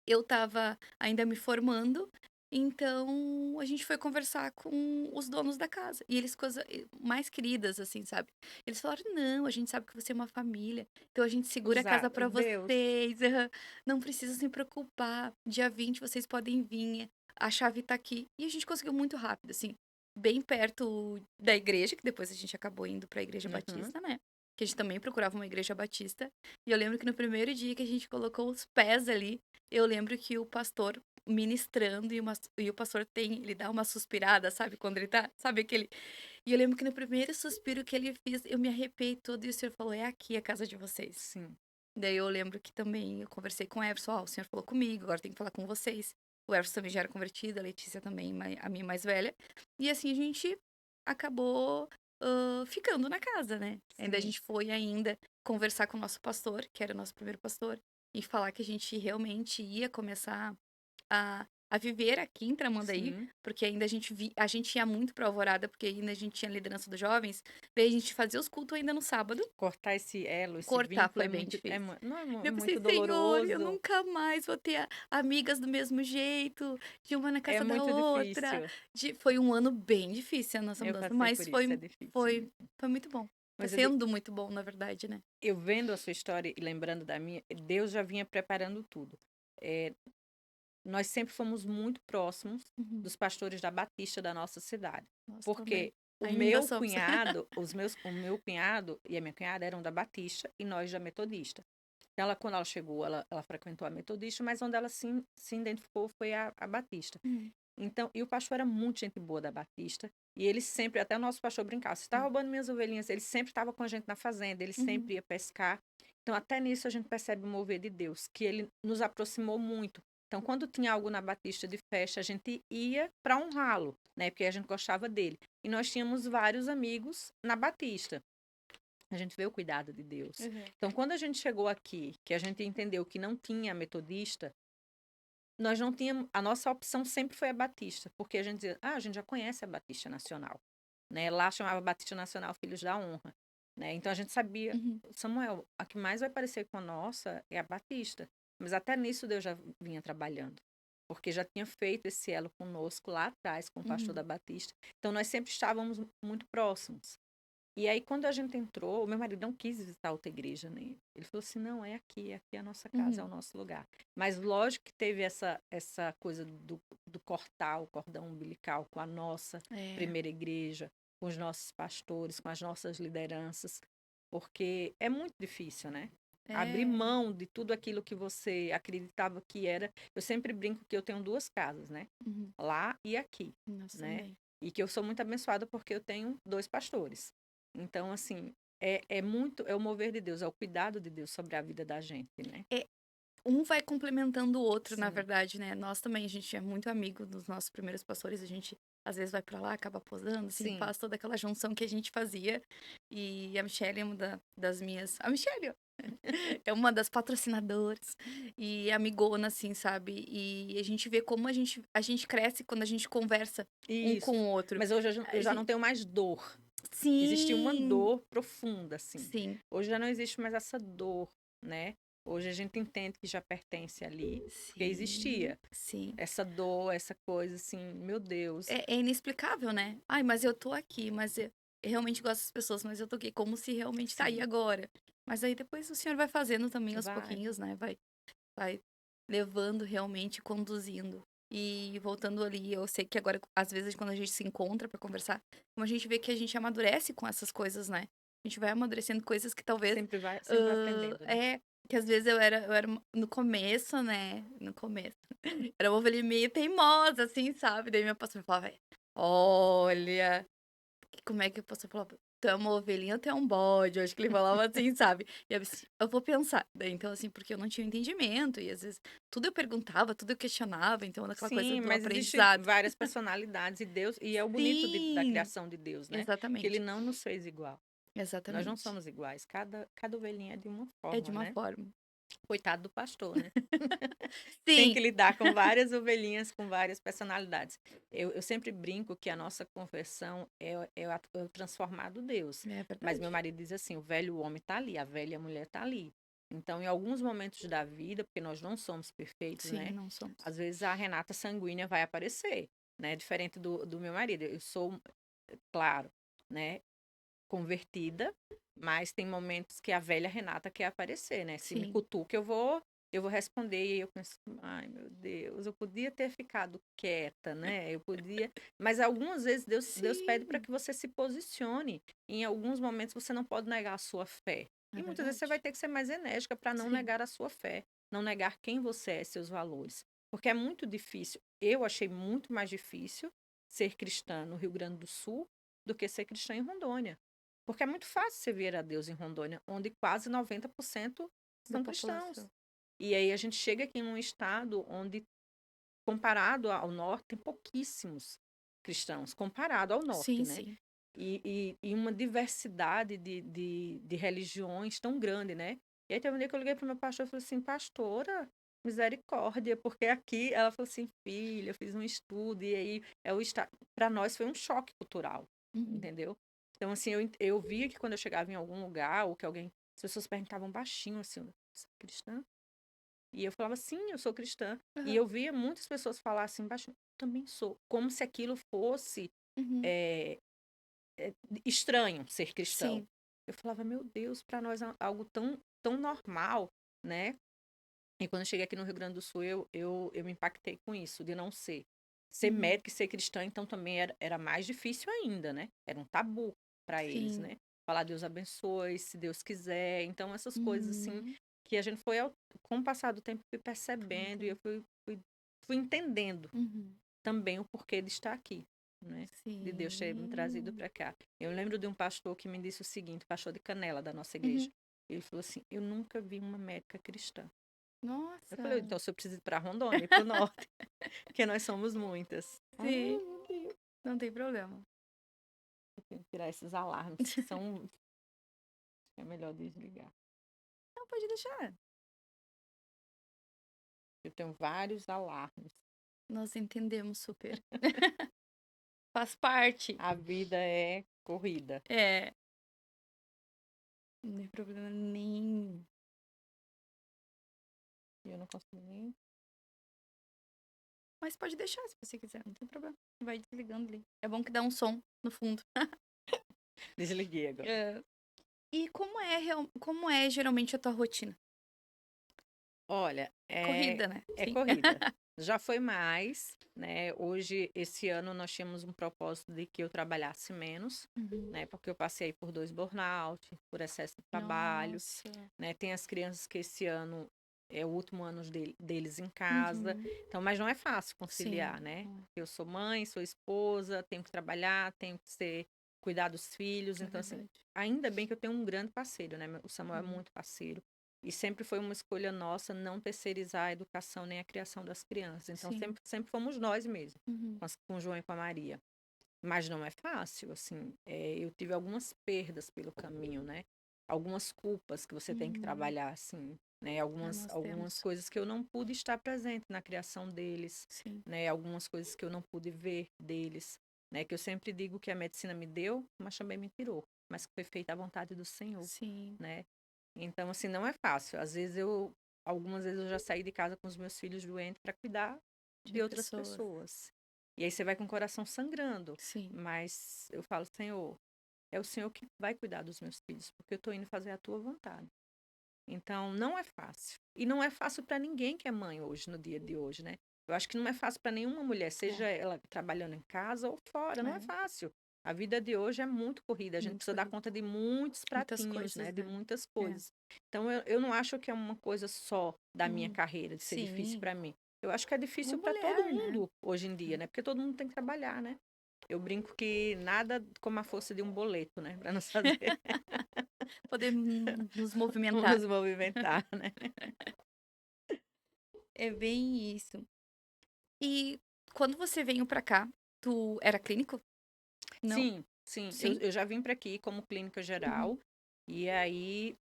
Eu estava ainda me formando, então a gente foi conversar com os donos da casa. E eles, coisa mais queridas, assim, sabe? Eles falaram: não, a gente sabe que você é uma família, então a gente segura a casa Usado. pra Deus. vocês, aham, não precisa se preocupar. Dia 20 vocês podem vir, a chave tá aqui. E a gente conseguiu muito rápido, assim, bem perto da igreja, que depois a gente acabou indo pra igreja Uhum. batista, né? Que a gente também procurava uma igreja batista. E eu lembro que no primeiro dia que a gente colocou os pés ali, eu lembro que o pastor ministrando e o pastor ele dá uma suspirada, sabe? Quando ele tá, sabe aquele. E eu lembro que no primeiro suspiro que ele fez, eu me arrepiei todo e o senhor falou: é aqui a casa de vocês. Sim. Daí eu lembro que também eu conversei com o Everson: ó, o senhor falou comigo, agora tem que falar com vocês. O Everson também já era convertido, a Letícia também, a minha mais velha. E assim a gente acabou ficando na casa, né? Ainda a Sim. gente foi ainda conversar com o nosso pastor, que era o nosso primeiro pastor, e falar que a gente realmente ia começar a a viver aqui em Tramandaí, Sim. porque ainda a gente ia muito pra Alvorada, porque ainda a gente tinha liderança dos jovens, daí a gente fazia os cultos ainda no sábado, Cortar esse elo, esse cortar vínculo foi é bem muito, difícil. não é Eu pensei: muito "Senhor, eu doloroso, nunca mais vou ter amigas do mesmo jeito, de uma na é casa da muito outra". difícil. Foi um ano bem difícil a nossa Eu mudança, passei mas por isso, é difícil foi mesmo. foi muito bom. Tá Mas sendo muito bom, na verdade, né. eu vendo a sua história e lembrando da minha, Deus já vinha preparando tudo. Eh, Nós sempre fomos muito próximos Uhum. dos pastores da Batista da nossa cidade, Nós também. porque Ainda somos. o meu cunhado e a minha cunhada eram da Batista e nós da Metodista. Então, quando ela chegou, ela frequentou a Metodista, mas onde ela se identificou foi a Batista. Hum, Então, e o pastor era muito gente boa da Batista, e ele sempre, até o nosso pastor brincava, você está hum, roubando minhas ovelhinhas, ele sempre estava com a gente na fazenda, ele uhum, sempre ia pescar. Então, até nisso a gente percebe o mover de Deus, que ele nos aproximou muito. Então, quando tinha algo na Batista de festa, a gente ia para honrá-lo, né? Porque a gente gostava dele. E nós tínhamos vários amigos na Batista. A gente vê o cuidado de Deus. uhum, Então, quando a gente chegou aqui, que a gente entendeu que não tinha metodista, nós não tínhamos, a nossa opção sempre foi a Batista, porque a gente dizia, a gente já conhece a Batista Nacional, né? Lá chamava Batista Nacional Filhos da Honra, né? Então a gente sabia, uhum, Samuel, a que mais vai parecer com a nossa é a Batista, mas até nisso Deus já vinha trabalhando, porque já tinha feito esse elo conosco lá atrás com o pastor uhum, da Batista, então nós sempre estávamos muito próximos. E aí, quando a gente entrou, o meu marido não quis visitar outra igreja, né? Ele falou assim, não, aqui é a nossa casa, é uhum. o nosso lugar. Mas lógico que teve essa coisa do cortar o cordão umbilical com a nossa É, primeira igreja, com os nossos pastores, com as nossas lideranças, porque é muito difícil, né? Abrir é, mão de tudo aquilo que você acreditava que era. Eu sempre brinco que eu tenho duas casas, né? uhum. Lá e aqui, Nós né? também. E que eu sou muito abençoada porque eu tenho dois pastores. Então, assim, é o mover de Deus, é o cuidado de Deus sobre a vida da gente, né? É, um vai complementando o outro, na Sim, verdade, né. Nós também, a gente é muito amigo dos nossos primeiros pastores, a gente às vezes vai pra lá, acaba posando, assim, sim. faz toda aquela junção que a gente fazia. E a Michelle é uma das minhas a Michelle, ó, é uma das patrocinadoras e amigona, assim, sabe. E a gente vê como a gente cresce quando a gente conversa um Isso. com o outro. Mas hoje A eu já gen não tenho mais dor. Existia uma Sim, dor profunda, assim. sim, Hoje já não existe mais essa dor, né? Hoje a gente entende que já pertence ali, porque sim, existia sim. essa dor, essa coisa assim, meu Deus, É inexplicável, né. "Ai, mas eu tô aqui, mas eu realmente gosto das pessoas, mas eu tô aqui", como se realmente tá aí sim, agora. Mas aí depois o senhor vai fazendo também aos vai. pouquinhos, né, vai levando realmente, conduzindo. E voltando ali, eu sei que agora, às vezes, quando a gente se encontra pra conversar, como a gente vê que a gente amadurece com essas coisas, né. A gente vai amadurecendo coisas que talvez, Sempre vai aprendendo, né? que às vezes eu era no começo, né, no começo, era uma ovelhinha meio teimosa, assim, sabe. Daí minha pastora falava: "Olha", como é que o pastor falava? "Tu é uma ovelhinha ou tu é um bode?" Eu acho que ele falava assim, sabe. E eu assim: "Eu vou pensar". Daí então, assim, porque eu não tinha entendimento e às vezes tudo eu perguntava, tudo eu questionava, então aquela coisa Sim, do mas existem aprendizado. várias personalidades e Deus, e é o bonito da Sim, criação de Deus, né? Que ele exatamente, não nos fez igual. Nós não exatamente. somos iguais. Cada ovelhinha é de uma É de forma, uma né? forma. Coitado do pastor, né? Tem Sim, que lidar com várias ovelhinhas com várias personalidades. Eu sempre brinco que a nossa conversão é o transformado Deus. é Mas meu verdade. marido diz assim: o velho homem está ali, a velha mulher está ali. Então, em alguns momentos da vida, porque nós não somos perfeitos, Sim, né? não somos. Às vezes a Renata sanguínea vai aparecer, né? Diferente do meu marido. Eu sou, claro, né? Convertida, mas tem momentos que a velha Renata quer aparecer, né? Se me Sim, cutuca, eu vou responder e eu penso, ai meu Deus, eu podia ter ficado quieta, né? Eu podia, mas algumas vezes Deus pede para sim, que você se posicione. Em alguns momentos você não pode negar a sua fé. é E muitas vezes você vai verdade. ter que ser mais enérgica para não Sim, negar a sua fé, não negar quem você é, seus valores. Porque é muito difícil. Eu achei muito mais difícil ser cristã no Rio Grande do Sul do que ser cristã em Rondônia. Porque é muito fácil você ver a Deus em Rondônia, onde quase 90% da são cristãos. população. E aí a gente chega aqui num estado onde, comparado ao norte, tem pouquíssimos cristãos, comparado ao norte, Sim, né? sim. E uma diversidade de religiões tão grande, né? E aí teve um dia que eu liguei para o meu pastor e falei assim, pastora, misericórdia, porque aqui ela falou assim, filha, eu fiz um estudo, e aí para nós foi um choque cultural, Uhum. entendeu? Então, assim, eu via que quando eu chegava em algum lugar, ou que as pessoas perguntavam baixinho, assim, você é cristã? E eu falava, sim, eu sou cristã. E Aham. eu via muitas pessoas falar assim, baixinho, também sou. Como se aquilo fosse Uhum. é, estranho ser cristão. Sim. Eu falava, meu Deus, para nós é algo tão normal, né? E quando eu cheguei aqui no Rio Grande do Sul, eu me impactei com isso, de não ser. Ser Uhum. médico e ser cristã, então também era mais difícil ainda, né? Era um tabu para eles, Sim. né? Falar Deus abençoe, se Deus quiser. Então, essas coisas, assim, Uhum. que a gente foi, com o passar do tempo, fui percebendo e eu Entendo. fui entendendo Uhum. também o porquê de estar aqui, né? De Deus ter me trazido Sim. para cá. Eu lembro de um pastor que me disse o seguinte, pastor de Canela da nossa igreja. Uhum. Ele falou assim: eu nunca vi uma médica cristã. Eu falei, Nossa. então se eu preciso ir para Rondônia, para o norte, porque nós somos muitas. Ah, Sim. meu Deus. Não tem problema. Eu tenho que tirar esses alarmes que são. É melhor desligar. Não, pode deixar. Eu tenho vários alarmes. Nós entendemos super. Faz parte. A vida é corrida. É. Não tem problema nenhum. E eu não consigo nem. Mas pode deixar se você quiser, não tem problema. Vai desligando ali. É bom que dá um som no fundo. Desliguei agora. É. E como é geralmente a tua rotina? Olha, É corrida, né? é Sim. corrida. Já foi mais, né? Hoje, esse ano, nós tínhamos um propósito de que eu trabalhasse menos, Uhum. né? Porque eu passei por 2 burnout, por excesso de trabalho, Nossa. né? Tem as crianças que esse ano é o último ano deles em casa. Uhum. Então, mas não é fácil Sim. conciliar, né? Hum. Eu sou mãe, sou esposa, tenho que trabalhar, tenho que cuidar dos filhos. É Então, assim, verdade. ainda bem que eu tenho um grande parceiro, né? O Samuel é Uhum. muito parceiro. E sempre foi uma escolha nossa não terceirizar a educação nem a criação das crianças. Então, Sim. sempre fomos nós mesmos, Uhum. com o João e com a Maria. Mas não é fácil, assim. Eu tive algumas perdas pelo caminho, né? Algumas culpas que você tem que Uhum. trabalhar, assim, né? É, Algumas, nós algumas temos. coisas que eu não pude estar presente na criação deles, Sim. né? Algumas coisas que eu não pude ver deles, né? Que eu sempre digo que a medicina me deu, mas também me tirou. Mas que foi feita à vontade do Senhor, Sim. né? Então, assim, não é fácil. Algumas vezes eu já saí de casa com os meus filhos doentes para cuidar De de outras pessoas. pessoas. E aí você vai com o coração sangrando. Sim. Mas eu falo, Senhor, é o Senhor que vai cuidar dos meus filhos, porque eu estou indo fazer a tua vontade. Então, não é fácil. E não é fácil para ninguém que é mãe hoje, no dia de hoje, né? Eu acho que não é fácil para nenhuma mulher, É. seja ela trabalhando em casa ou fora, não é É. fácil. A vida de hoje é muito corrida, a gente Muito precisa dar corrido. conta de muitos Muitas pratinhos, né? coisas, De né? muitas É. coisas. Então, eu não acho que é uma coisa só da minha Uhum. carreira, de ser difícil Sim. para mim. Eu acho que é Uma difícil para todo mulher, né? mundo hoje em dia, É. né? Porque todo mundo tem que trabalhar, né? Eu brinco que nada como a força de um boleto, né? Para nos fazer Poder nos movimentar. nos movimentar, né? É bem isso. E quando você veio pra cá, tu era clínico? Não? Sim, sim. Eu, Sim? eu já vim para aqui como clínica Uhum. geral. E aí,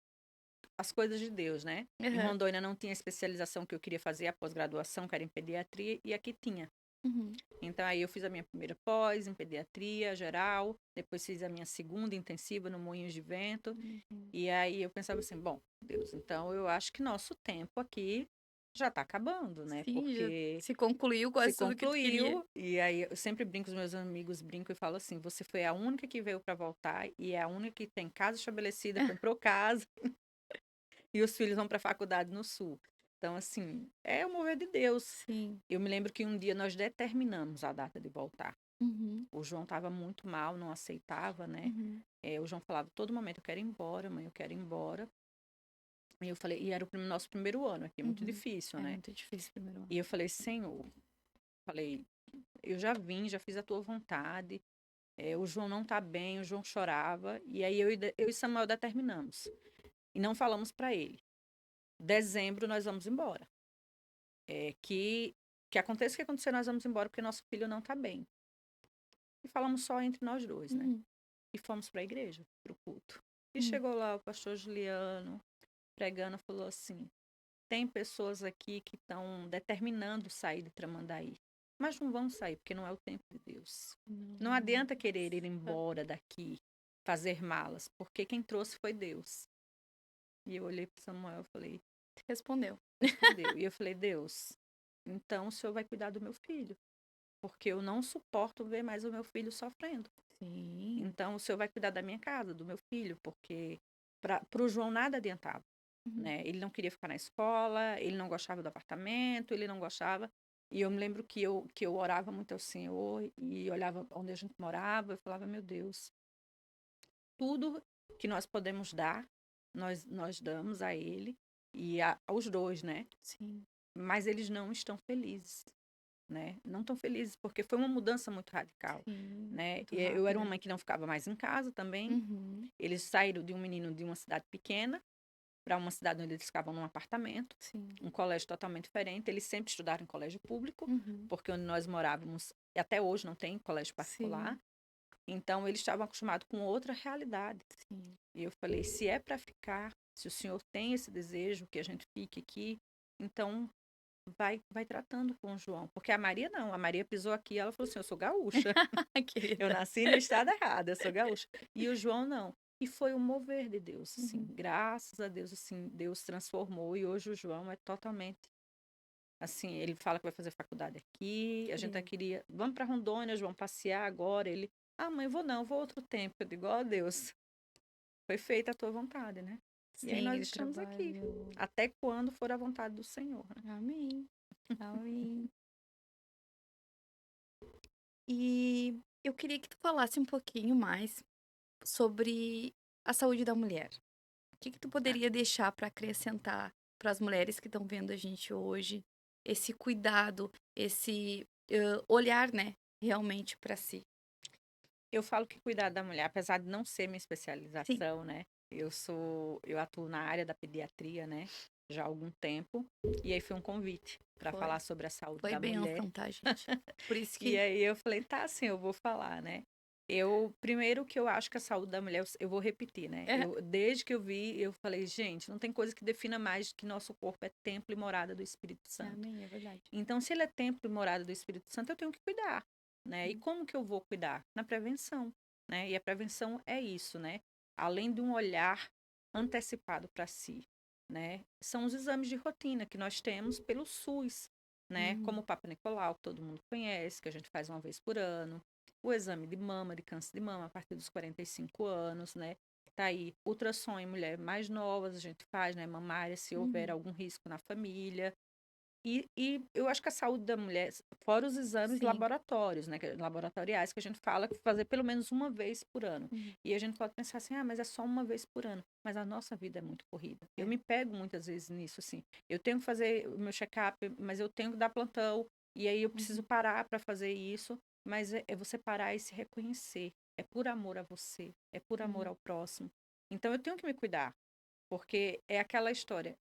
as coisas de Deus, né? Em Aham. Rondônia não tinha a especialização que eu queria fazer, a pós-graduação, que era em pediatria, e aqui tinha. Uhum. Então, aí eu fiz a minha primeira pós em pediatria geral, depois fiz a minha segunda intensiva no Moinhos de Vento. Uhum. E aí eu pensava assim, bom, Deus, então eu acho que nosso tempo aqui já está acabando, né? Sim, já Porque se concluiu se quase tudo que tu queria. concluiu, e aí eu sempre brinco, os meus amigos brincam e falo assim: você foi a única que veio para voltar e é a única que tem casa estabelecida, comprou casa e os filhos vão para a faculdade no sul. Então, assim, é o mover de Deus. Sim. Eu me lembro que um dia nós determinamos a data de voltar. Uhum. O João estava muito mal, não aceitava, né? Uhum. O João falava todo momento: eu quero ir embora, mãe, eu quero ir embora. E eu falei, e era o nosso primeiro ano aqui, muito Uhum. difícil, É né? muito difícil primeiro ano. E eu falei, Senhor, falei, eu já vim, já fiz a tua vontade. O João não tá bem, o João chorava. E aí eu e Samuel determinamos. E não falamos para ele. Dezembro nós vamos embora. Que aconteça o que acontecer, nós vamos embora porque nosso filho não tá bem. E falamos só entre nós dois, né? Uhum. E fomos para a igreja, para o culto. E Uhum. chegou lá o pastor Juliano, pregando, falou assim: tem pessoas aqui que estão determinando sair de Tramandaí, mas não vão sair, porque não é o tempo de Deus. Não adianta querer ir Nossa. embora daqui, fazer malas, porque quem trouxe foi Deus. E eu olhei para Samuel e falei, Respondeu. respondeu. E eu falei, Deus, então o Senhor vai cuidar do meu filho, porque eu não suporto ver mais o meu filho sofrendo. Sim. Então o Senhor vai cuidar da minha casa, do meu filho, porque para o João nada adiantava. Uhum. Né? Ele não queria ficar na escola, ele não gostava do apartamento, ele não gostava. E eu me lembro que eu orava muito ao Senhor e olhava onde a gente morava e falava, meu Deus, tudo que nós podemos dar, nós damos a ele e aos dois, né? Sim. Mas eles não estão felizes, né? Não estão felizes porque foi uma mudança muito radical, Sim. né? Muito Eu era uma rápida. mãe que não ficava mais em casa também. Uhum. Eles saíram de um menino de uma cidade pequena para uma cidade onde eles ficavam num apartamento, Sim. um colégio totalmente diferente. Eles sempre estudaram em colégio público, Uhum. porque onde nós morávamos, e até hoje não tem colégio particular. Sim. Então, eles estavam acostumados com outra realidade. Sim. E eu falei: se é para ficar, se o senhor tem esse desejo que a gente fique aqui, então vai tratando com o João. Porque a Maria não, a Maria pisou aqui e ela falou assim: eu sou gaúcha. Ai, Eu querida. nasci no estado errado, eu sou gaúcha. E o João não. E foi um mover de Deus, assim. Uhum. Graças a Deus, assim, Deus transformou. E hoje o João é totalmente, assim, ele fala que vai fazer faculdade aqui. A gente Incrível. queria, vamos para Rondônia, João, passear agora. Ele, mãe, vou não, vou outro tempo. Eu digo, ó Deus, foi feita a tua vontade, né? E aí Sim, nós ele estamos aqui. trabalhou. Até quando for a vontade do Senhor, né? Amém. Amém. E eu queria que tu falasse um pouquinho mais sobre a saúde da mulher. O que que tu Ah, poderia deixar para acrescentar para as mulheres que estão vendo a gente hoje, esse cuidado, esse, olhar, né, realmente para si? eu falo que cuidar da mulher, apesar de não ser minha Sim, especialização, né? Eu atuo na área da pediatria, né? Já há algum tempo. E aí foi um convite para foi. falar sobre a saúde Foi da mulher. bênção, tá, gente? Por isso E que aí eu falei, tá, assim, eu vou falar, né? Primeiro que eu acho que a saúde da mulher, eu vou repetir, né? é, Desde que eu vi, eu falei, gente, não tem coisa que defina mais que nosso corpo é templo e morada do Espírito Santo. amém, é verdade. Então, se ele é templo e morada do Espírito Santo, eu tenho que cuidar, né? E Sim. como que eu vou cuidar? Na prevenção, né? E a prevenção é isso, né? Além de um olhar antecipado para si, né? São os exames de rotina que nós temos pelo SUS, né? Como Uhum. o Papa Nicolau, que todo mundo conhece, que a gente faz uma vez por ano. O exame de mama, de câncer de mama, a partir dos 45 anos, né? Tá aí, ultrassom em mulheres mais novas, a gente faz, né? Mamária, se houver Uhum. algum risco na família. E eu acho que a saúde da mulher, fora os exames Sim. laboratórios, né, laboratoriais, que a gente fala que fazer pelo menos uma vez por ano. Uhum. E a gente pode pensar assim, mas é só uma vez por ano. Mas a nossa vida é muito corrida. Eu É. me pego muitas vezes nisso, assim. Eu tenho que fazer o meu check-up, mas eu tenho que dar plantão. E aí eu preciso Uhum. parar para fazer isso. Mas é você parar e se reconhecer. É por amor a você. É por amor Uhum. ao próximo. Então eu tenho que me cuidar. Porque é aquela história.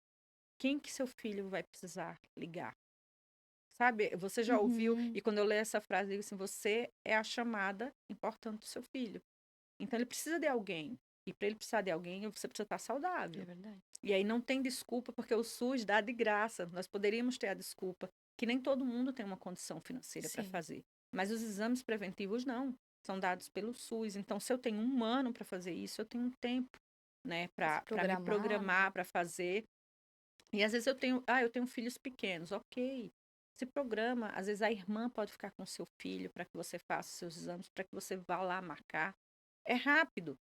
Quem que seu filho vai precisar ligar? Sabe, você já ouviu, Uhum. e quando eu leio essa frase, eu digo assim: você é a chamada importante do seu filho. Então ele precisa de alguém. E para ele precisar de alguém, você precisa estar É saudável. verdade. E aí não tem desculpa, porque o SUS dá de graça. Nós poderíamos ter a desculpa que nem todo mundo tem uma condição financeira para Sim. fazer. Mas os exames preventivos não, são dados pelo SUS. Então, se eu tenho um ano para fazer isso, eu tenho um tempo, né, Pra se para me programar, né. programar, para fazer. E às vezes eu tenho filhos pequenos, ok. Se programa, às vezes a irmã pode ficar com o seu filho para que você faça os seus exames, para que você vá lá marcar. É rápido,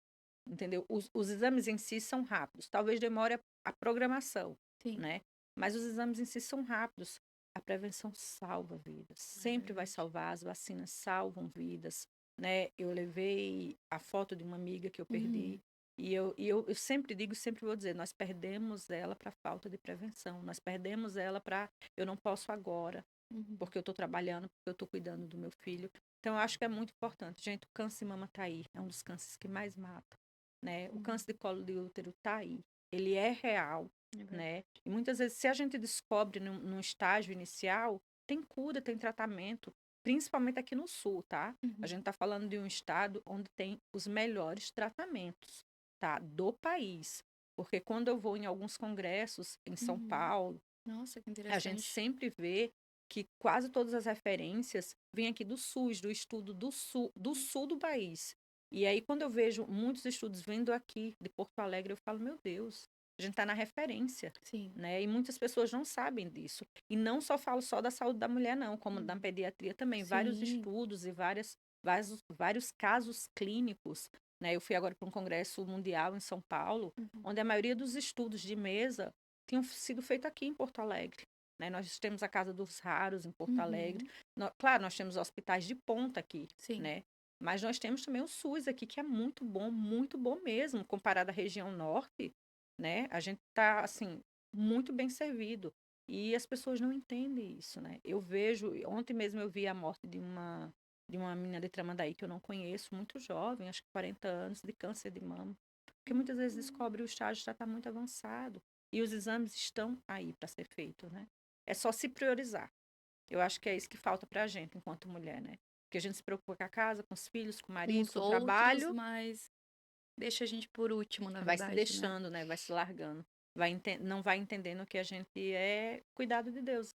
entendeu? Os exames em si são rápidos. Talvez demore a programação, Sim, né? Mas os exames em si são rápidos. A prevenção salva vidas. é Sempre vai verdade. salvar. As vacinas salvam vidas, né? Eu levei a foto de uma amiga que eu perdi Uhum. e eu sempre digo, sempre vou dizer, nós perdemos ela para falta de prevenção. Nós perdemos ela para eu não posso agora, Uhum. porque eu estou trabalhando, porque eu estou cuidando do meu filho. Então, eu acho que é muito importante. Gente, o câncer de mama está aí. É um dos cânceres que mais mata, né? O Uhum. câncer de colo de útero está aí. Ele é real, É verdade. né? E muitas vezes, se a gente descobre num estágio inicial, tem cura, tem tratamento. Principalmente aqui no sul, tá? A Uhum. gente está falando de um estado onde tem os melhores tratamentos, tá? Do país. Porque quando eu vou em alguns congressos em São Uhum. Paulo, Nossa, que A gente interessante. sempre vê que quase todas as referências vêm aqui do SUS, do estudo do sul do país. E aí, quando eu vejo muitos estudos vindo aqui de Porto Alegre, eu falo, meu Deus, a gente está na referência, Sim. né? E muitas pessoas não sabem disso. E não só falo só da saúde da mulher, não, como da Uhum. pediatria também. Vários Sim. estudos e vários casos clínicos, né? Eu fui agora para um congresso mundial em São Paulo, Uhum. onde a maioria dos estudos de mesa tinham sido feitos aqui em Porto Alegre. Né? Nós temos a Casa dos Raros em Porto Alegre. Uhum. Claro, nós temos hospitais de ponta aqui, Sim. né? Mas nós temos também o SUS aqui, que é muito bom mesmo, comparado à região norte, né? A gente está, assim, muito bem servido. E as pessoas não entendem isso, né? Eu vejo, ontem mesmo eu vi a morte de uma menina de Tramandaí que eu não conheço, muito jovem, acho que 40 anos, de câncer de mama. Porque muitas vezes descobre o estágio já está muito avançado. E os exames estão aí para ser feito, né? É só se priorizar. Eu acho que é isso que falta para a gente, enquanto mulher, né? Porque a gente se preocupa com a casa, com os filhos, com o Com marido, os com o outros, trabalho, mas deixa a gente por último, na vai se verdade, né? deixando, né? Vai se largando. Não vai entendendo que a gente é cuidado de Deus,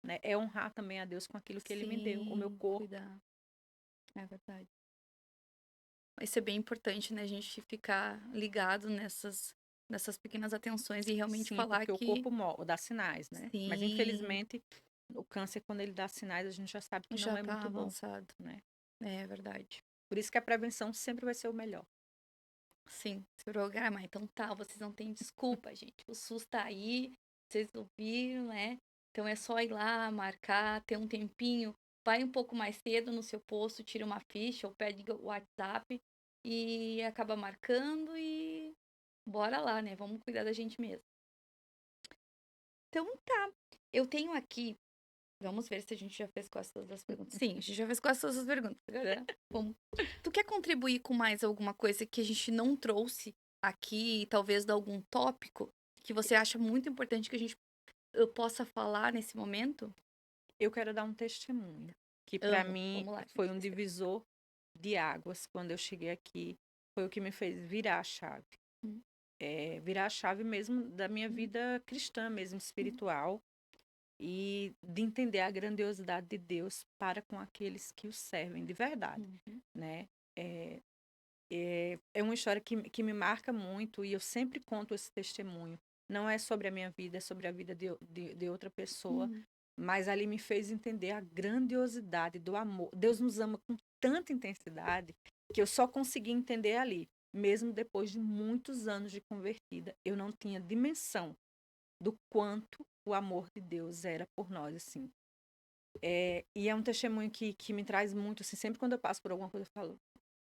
né? É honrar também a Deus com aquilo que Ele me deu, o meu Sim, corpo. cuidar. É verdade. Isso é bem importante, né? A gente ficar ligado nessas pequenas atenções e realmente Sim, falar porque o que corpo dá sinais, né? Mas sim, infelizmente, o câncer, quando ele dá sinais, a gente já sabe que não já é tá muito bom, avançado. né? É verdade. Por isso que a prevenção sempre vai ser o melhor. Sim, se programar. Então tá, vocês não têm desculpa, gente. O SUS tá aí, vocês ouviram, né? Então é só ir lá, marcar, ter um tempinho. Vai um pouco mais cedo no seu posto, tira uma ficha ou pede o WhatsApp e acaba marcando e bora lá, né? Vamos cuidar da gente mesmo. Então tá, eu tenho aqui. Vamos ver se a gente já fez quase todas as perguntas. Sim, a gente já fez quase todas as perguntas. Agora, vamos. Tu quer contribuir com mais alguma coisa que a gente não trouxe aqui, talvez de algum tópico que você acha muito importante que a gente possa falar nesse momento? Eu quero dar um testemunho, que para Amo. mim Vamos lá, foi gente. um divisor de águas quando eu cheguei aqui. Foi o que me fez virar a chave. Hum, Virar a chave mesmo da minha hum, vida cristã, mesmo hum, espiritual. E de entender a grandiosidade de Deus para com aqueles que o servem de verdade, uhum, né? É, é uma história que me marca muito e eu sempre conto esse testemunho. Não é sobre a minha vida, é sobre a vida de outra pessoa, hum, mas ali me fez entender a grandiosidade do amor. Deus nos ama com tanta intensidade que eu só consegui entender ali, mesmo depois de muitos anos de convertida. Eu não tinha dimensão do quanto o amor de Deus era por nós, assim. E é um testemunho que me traz muito, assim, sempre quando eu passo por alguma coisa, eu falo,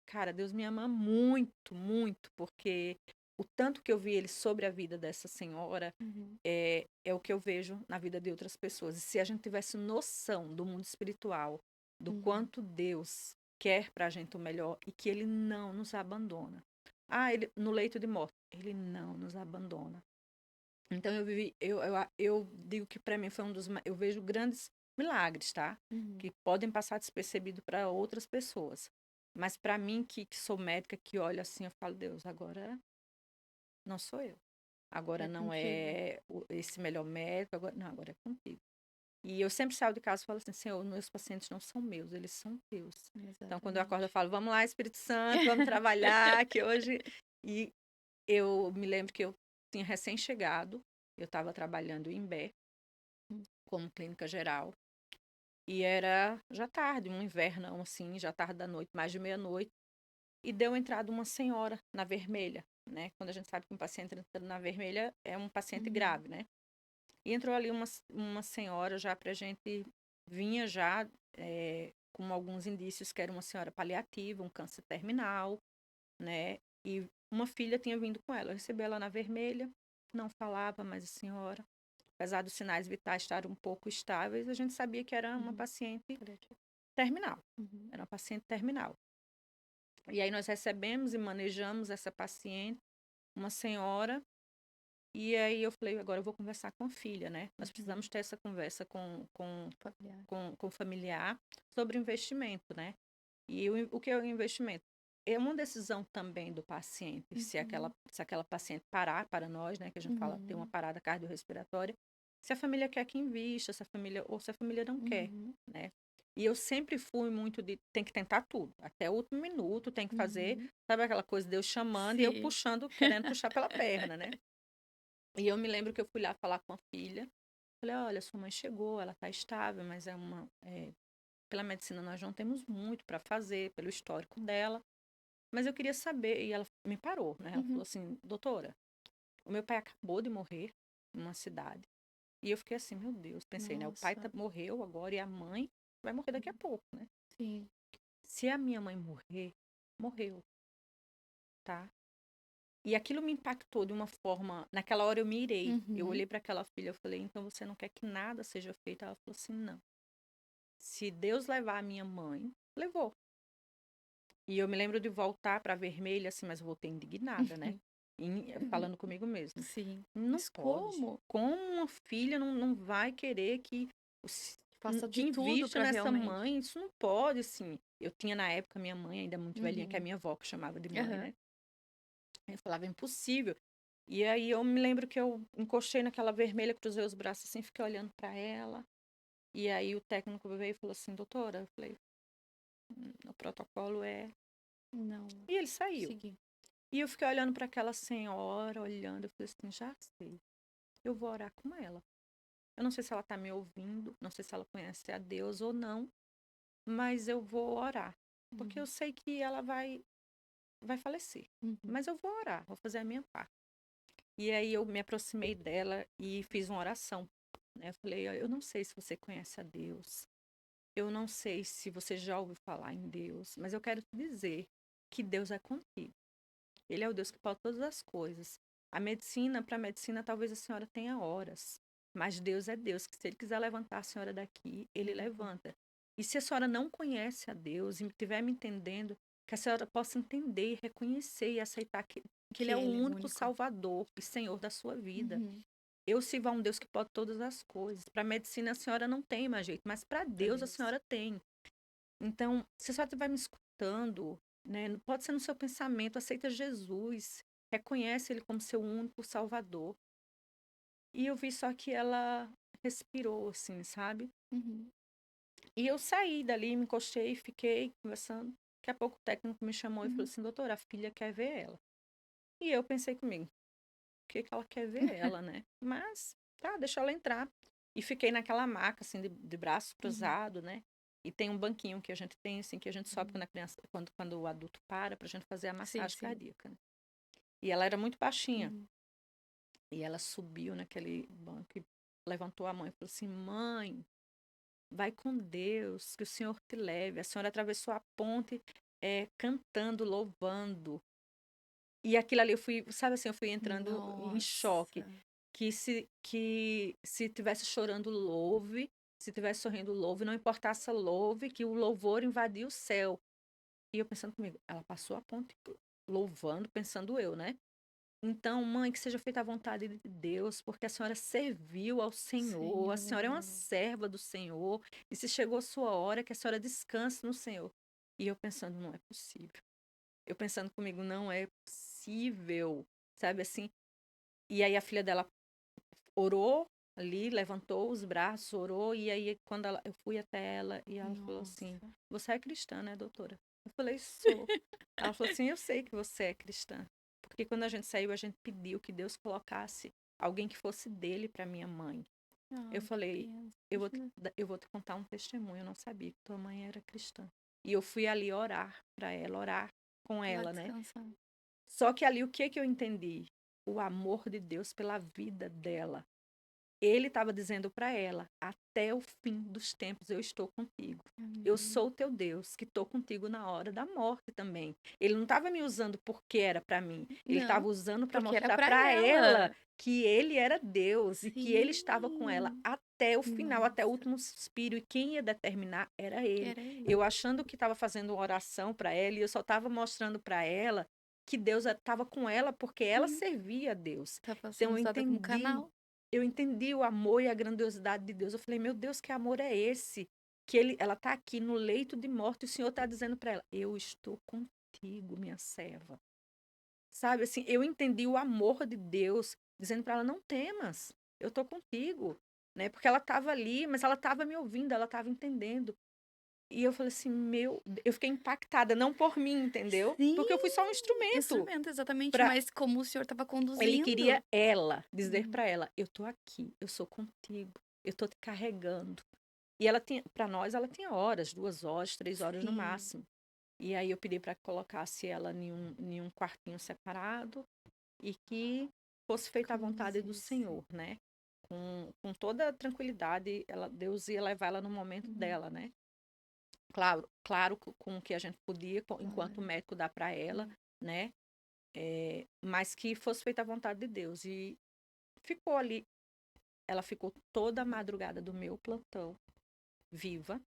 cara, Deus me ama muito, muito, porque o tanto que eu vi ele sobre a vida dessa senhora uhum, é o que eu vejo na vida de outras pessoas. E se a gente tivesse noção do mundo espiritual, do uhum, quanto Deus quer pra gente o melhor e que ele não nos abandona. Ah, ele no leito de morte, ele não nos abandona. Então eu digo que para mim foi eu vejo grandes milagres, tá? uhum. Que podem passar despercebido para outras pessoas. Mas para mim que sou médica, que olho assim, eu falo, Deus, agora não sou eu. Agora É não contigo. é esse melhor médico, agora não, agora é contigo. E eu sempre saio de casa e falo assim, Senhor, meus pacientes não são meus, eles são teus. Então quando eu acordo eu Exatamente. falo, vamos lá, Espírito Santo, vamos trabalhar, que hoje e eu me lembro que eu tinha recém-chegado, eu estava trabalhando em Imbé, Hum, como clínica geral, e era já tarde, um inverno assim, já tarde da noite, mais de meia-noite, e deu entrada uma senhora na vermelha, né? Quando a gente sabe que um paciente entrando na vermelha é um paciente uhum, grave, né? E entrou ali uma senhora já pra gente, vinha já com alguns indícios que era uma senhora paliativa, um câncer terminal, né? E uma filha tinha vindo com ela. Eu recebi ela na vermelha, não falava mais a senhora. Apesar dos sinais vitais estarem um pouco estáveis, a gente sabia que era uma uhum. paciente Paliativo. terminal. Uhum, Era uma paciente terminal. E aí nós recebemos e manejamos essa paciente, uma senhora, e aí eu falei, agora eu vou conversar com a filha, né? Nós uhum. precisamos ter essa conversa Familiar. com o familiar sobre investimento, né? E o que é o investimento? É uma decisão também do paciente, Uhum, se aquela paciente parar para nós, né, que a gente fala, ter uma uhum. parada cardiorrespiratória, Se a família quer que invista, se a família ou se a família não quer, Uhum. né. E eu sempre fui muito de tem que tentar tudo, até o último minuto tem que fazer, Uhum. sabe aquela coisa, Deus chamando e eu Sim. puxando, querendo puxar pela perna, né. E eu me lembro que eu fui lá falar com a filha, falei: "Olha, sua mãe chegou, ela tá estável, mas pela medicina nós não temos muito para fazer, pelo histórico dela, mas eu queria saber", e ela me parou, né, ela falou Uhum. assim: "Doutora, o meu pai acabou de morrer numa cidade", e eu fiquei assim: "Meu Deus", pensei, né, o pai Nossa. morreu agora e a mãe vai morrer daqui a pouco, né. Sim. Se a minha mãe morrer, morreu, tá. E aquilo me impactou de uma forma, naquela hora eu me irei, eu Uhum. olhei para aquela filha, eu falei: "Então você não quer que nada seja feito?" Ela falou assim: "Não, se Deus levar a minha mãe, levou". E eu me lembro de voltar pra vermelha, assim, mas eu voltei indignada, né, falando comigo mesma. Sim. Não Mas pode. como? Como uma filha não vai querer que os Faça que de tudo invista pra nessa realmente. mãe? Isso não pode, assim. Eu tinha na época minha mãe ainda muito velhinha, que é a Uhum. minha avó que chamava de mãe, Aham. né. Aí eu falava: "Impossível". E aí eu me lembro que eu encostei naquela vermelha, cruzei os braços assim, fiquei olhando pra ela, e aí o técnico veio e falou assim: "Doutora", eu falei: "O protocolo é". Não. E ele saiu. Segui. E eu fiquei olhando para aquela senhora, olhando, eu falei assim: "Já sei, eu vou orar com ela". Eu não sei se ela tá me ouvindo, não sei se ela conhece a Deus ou não, mas eu vou orar, porque eu Uhum. sei que ela vai falecer, Uhum. mas eu vou orar, vou fazer a minha parte. E aí eu me aproximei dela e fiz uma oração, né, eu falei: "Ó, eu não sei se você conhece a Deus, eu não sei se você já ouviu falar em Deus, mas eu quero te dizer que Deus é contigo. Ele é o Deus que pode todas as coisas. A medicina, para a medicina, talvez a senhora tenha horas, mas Deus é Deus, que se ele quiser levantar a senhora daqui, ele Uhum. levanta. E se a senhora não conhece a Deus e estiver me entendendo, que a senhora possa entender, reconhecer e aceitar que ele Que é o ele é único único. Salvador e Senhor da sua vida. Uhum. Eu sirvo a um Deus que pode todas as coisas. Para a medicina, a senhora não tem mais jeito, mas para Pra Deus, a Deus. senhora tem. Então, se a senhora estiver me escutando, né, pode ser no seu pensamento, aceita Jesus, reconhece Ele como seu único Salvador. E eu vi só que ela respirou, assim, sabe? Uhum. E eu saí dali, me encostei, fiquei conversando. Daqui a pouco o técnico me chamou e falou Uhum. assim: doutora, a filha quer ver ela. E eu pensei comigo: por que que ela quer ver ela, né? Mas, tá, deixa ela entrar. E fiquei naquela maca, assim, de braço Uhum. cruzado, né? E tem um banquinho que a gente tem, assim, que a gente sobe quando Uhum. a criança, quando o adulto para, pra gente fazer a Sim, massagem sim. cardíaca, né? E ela era muito baixinha. Uhum. E ela subiu naquele banco e levantou a mão e falou assim: mãe, vai com Deus, que o Senhor te leve. A senhora atravessou a ponte cantando, louvando. E aquilo ali eu fui, sabe assim, eu fui entrando em choque. Nossa. Que se tivesse chorando, louve. Se tivesse sorrindo, louve. Não importasse, louve, que o louvor invadiu o céu. E eu pensando comigo, ela passou a ponte louvando, pensando eu, né? Então, mãe, que seja feita a vontade de Deus, porque a senhora serviu ao Senhor, a senhora é uma Senhor. serva do Senhor, e se chegou a sua hora, que a senhora descanse no Senhor. E eu pensando, não é possível. Eu pensando comigo, não é possível, sabe assim? E aí a filha dela orou ali, levantou os braços, orou, e aí quando eu fui até ela, e ela falou assim: Nossa. você é cristã, né, doutora? Eu falei: sou. Ela falou assim: eu sei que você é cristã, porque quando a gente saiu, a gente pediu que Deus colocasse alguém que fosse dele para minha mãe. Eu Ai, que falei: pena. eu vou te contar um testemunho, eu não sabia que tua mãe era cristã. E eu fui ali orar para ela, orar com Pra ela, né? descansar. Só que ali o que que eu entendi? O amor de Deus pela vida dela. Ele estava dizendo para ela: até o fim dos tempos eu estou contigo. Eu Amém. sou o teu Deus, que estou contigo na hora da morte também. Ele não estava me usando porque era para mim. Ele Não, estava usando para porque era mostrar pra para ela ela. que ele era Deus e que ele estava com ela Sim. até o final, até o Nossa, último suspiro. E quem ia determinar era ele. era ele. Eu achando que estava fazendo uma oração para ela e eu só estava mostrando para ela que Deus estava com ela porque ela Uhum. servia a Deus. Tava Então sendo usada como canal. eu entendi o amor e a grandiosidade de Deus. Eu falei, meu Deus, que amor é esse? Que ela está aqui no leito de morte e o Senhor está dizendo para ela: eu estou contigo, minha serva. Sabe assim, eu entendi o amor de Deus, dizendo para ela: não temas, eu estou contigo. né? Porque ela estava ali, mas ela estava me ouvindo, ela estava entendendo. E eu falei assim, eu fiquei impactada, não por mim, entendeu? Sim, Porque eu fui só um instrumento instrumento, exatamente, para mas como o senhor estava ele conduzindo. queria ela dizer Hum, para ela, eu tô aqui, eu sou contigo, eu tô te carregando. E ela tinha, para nós, ela tinha horas, 2 horas, 3 horas no sim, máximo. E aí eu pedi para que colocasse ela em um quartinho separado e que fosse feita a vontade do conduzisse. Senhor, né? Com toda a tranquilidade, Deus ia levar ela no momento Uhum, dela, né? Claro, com o que a gente podia, enquanto o claro. médico dá para ela, Hum, né? Mas que fosse feita a vontade de Deus. E ficou ali. Ela ficou toda a madrugada do meu plantão, viva.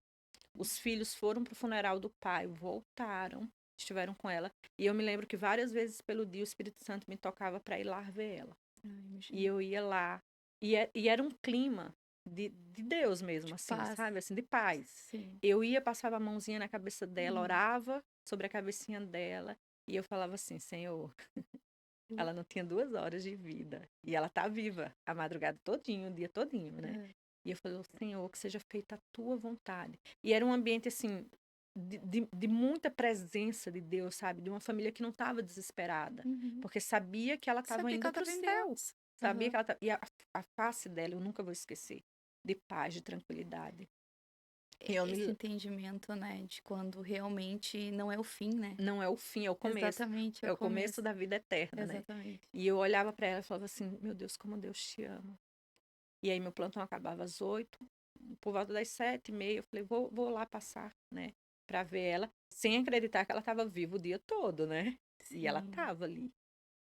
Os filhos foram pro funeral do pai, voltaram, estiveram com ela. E eu me lembro que várias vezes pelo dia o Espírito Santo me tocava para ir lá ver ela. ai, E imagino. eu ia lá. E era um clima de Deus mesmo, De assim, paz. sabe? Assim, de paz. Sim. Eu ia, passava a mãozinha na cabeça dela, Hum, orava sobre a cabecinha dela. E eu falava assim, Senhor, hum, ela não tinha 2 horas de vida. E ela tá viva a madrugada todinho, o dia todinho, né? é. E eu falei, Senhor, que seja feita a tua vontade. E era um ambiente, assim, de muita presença de Deus, sabe? De uma família que não estava desesperada. Uhum. Porque sabia que ela estava Sabia que indo ela para o estava em céu. Deus. Sabia Aham. que ela E a face dela, eu nunca vou esquecer. De paz, de tranquilidade. E eu Esse me... entendimento, né, de quando realmente não é o fim, né? Não é o fim, é o começo. Exatamente, é É o o começo começo. da vida eterna, né? Exatamente. E eu olhava para ela e falava assim, meu Deus, como Deus te ama. E aí meu plantão acabava às 8, por volta das 7h30, eu falei, vou lá passar, né, pra ver ela, sem acreditar que ela estava viva o dia todo, né? E ela Sim. estava ali.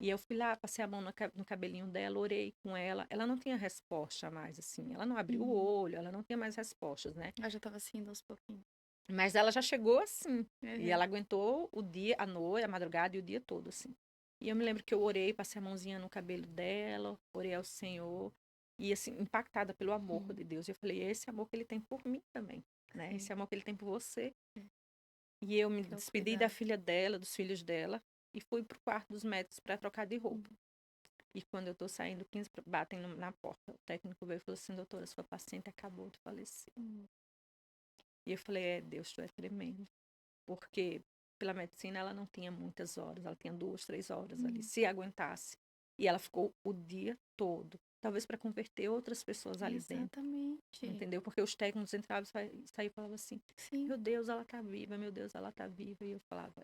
E eu fui lá, passei a mão no cabelinho dela, orei com ela. Ela não tinha resposta mais, assim. Ela não abriu o Uhum. olho, ela não tinha mais respostas, né? Ela já estava assim aos pouquinhos. Mas ela já chegou assim. E Aham. ela aguentou o dia, a noite, a madrugada e o dia todo, assim. E eu me lembro que eu orei, passei a mãozinha no cabelo dela, orei ao Senhor. E, assim, impactada pelo amor Sim, de Deus. Eu falei, é esse amor que ele tem por mim também, né? sim. Esse amor que ele tem por você. É, E eu me que é o despedi da cuidado. filha dela, dos filhos dela, e fui pro quarto dos médicos para trocar de roupa. Uhum. E quando eu tô saindo, 15 batem na porta. O técnico veio e falou assim, doutora, sua paciente acabou de falecer. Uhum. E eu falei, Deus, tu é tremendo. Porque pela medicina ela não tinha muitas horas, ela tinha 2, 3 horas ali, Uhum. se aguentasse. E ela ficou o dia todo, talvez para converter outras pessoas ali dentro, Exatamente. entendeu? Porque os técnicos entravam e saíam e falavam assim, Sim. meu Deus, ela tá viva, meu Deus, ela tá viva. E eu falava,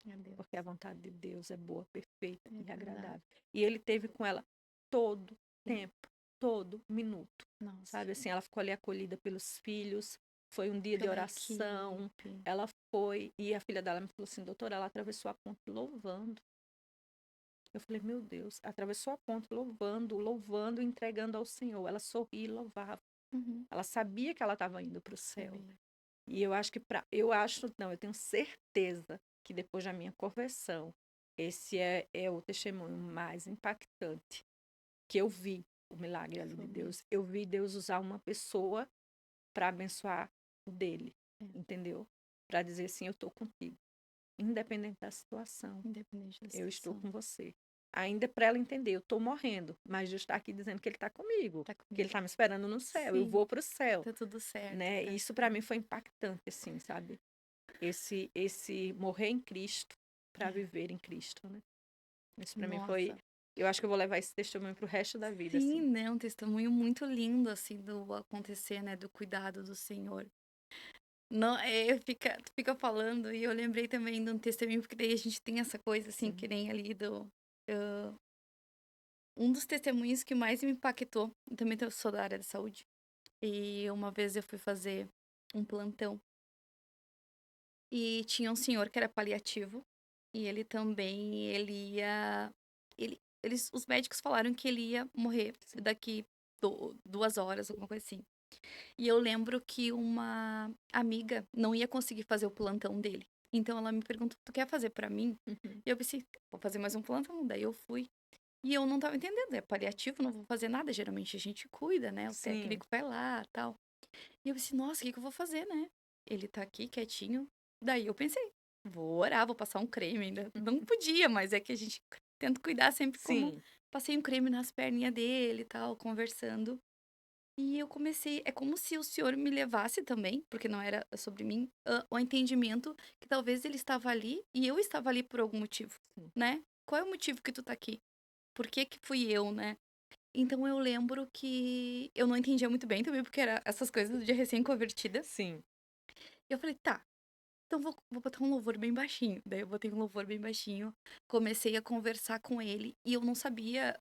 Meu Deus. porque a vontade de Deus é boa, perfeita É e verdade. agradável. E ele teve com ela todo Sim. tempo, todo minuto, Nossa. sabe? Assim, ela ficou ali acolhida pelos filhos, foi um dia de Pela oração, equipe. ela foi, e a filha dela me falou assim, doutora, ela atravessou a ponte louvando. Eu falei, meu Deus, atravessou a ponte louvando, louvando, entregando ao Senhor. Ela sorria e louvava. Uhum. Ela sabia que ela estava indo para o céu. Sabia. E eu acho que eu acho, não, eu tenho certeza que depois da minha conversão, esse é o testemunho mais impactante que eu vi o milagre ali Foi de mesmo. Deus. Eu vi Deus usar uma pessoa para abençoar o dele, É. entendeu? Para dizer assim, eu estou contigo, independente da situação, Independente da eu estou situação. com você. Ainda para ela entender, eu estou morrendo, mas Deus está aqui dizendo que ele está comigo, Tá que ele comigo. está me esperando no céu, eu Sim. vou para o céu, Tá tudo certo. né? Tá E isso para tudo. mim foi impactante, assim, sabe? Esse morrer em Cristo para É. viver em Cristo, né? Isso para mim foi, Nossa. eu acho que eu vou levar esse testemunho pro resto da vida, Sim, assim. né, um testemunho muito lindo, assim, do acontecer, né, do cuidado do Senhor. Não, tu fica falando e eu lembrei também de um testemunho, porque daí a gente tem essa coisa, assim, que Sim. nem ali um dos testemunhos que mais me impactou, eu também sou da área da saúde, e uma vez eu fui fazer um plantão, e tinha um senhor que era paliativo, e ele também, os médicos falaram que ele ia morrer Sim. daqui 2 horas, alguma coisa assim. E eu lembro que uma amiga não ia conseguir fazer o plantão dele. Então ela me perguntou: "Tu quer fazer pra mim?" Uhum. E eu pensei: "Vou fazer mais um plantão". Daí eu fui. E eu não estava entendendo, é paliativo, não vou fazer nada, geralmente a gente cuida, né, o Sim. técnico vai lá, tal. E eu pensei: "Nossa, o que que eu vou fazer, né?" Ele tá aqui quietinho. Daí eu pensei: "Vou orar, vou passar um creme", ainda não podia, mas é que a gente tenta cuidar sempre como Sim. passei um creme nas perninhas dele e tal, conversando. E eu comecei é como se o senhor me levasse também, porque não era sobre mim, o entendimento que talvez ele estava ali e eu estava ali por algum motivo, Sim. né. Qual é o motivo que tu tá aqui? Por que que fui eu, né? Então eu lembro que eu não entendia muito bem também, porque era essas coisas de recém-convertida. Sim. E eu falei: "Tá, então vou botar um louvor bem baixinho". Daí eu botei um louvor bem baixinho, comecei a conversar com ele e eu não sabia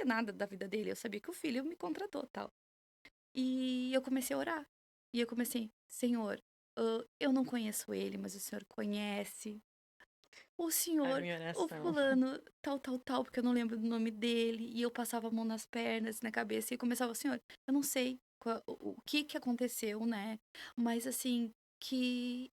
nada da vida dele, eu sabia que o filho me contratou, tal. E eu comecei a orar. E eu comecei: "Senhor, eu não conheço ele, mas o senhor conhece. O A senhor, minha o oração. fulano tal, tal, tal", porque eu não lembro do nome dele, e eu passava a mão nas pernas, na cabeça e começava: "Senhor, eu não sei o que que aconteceu, né, mas assim, que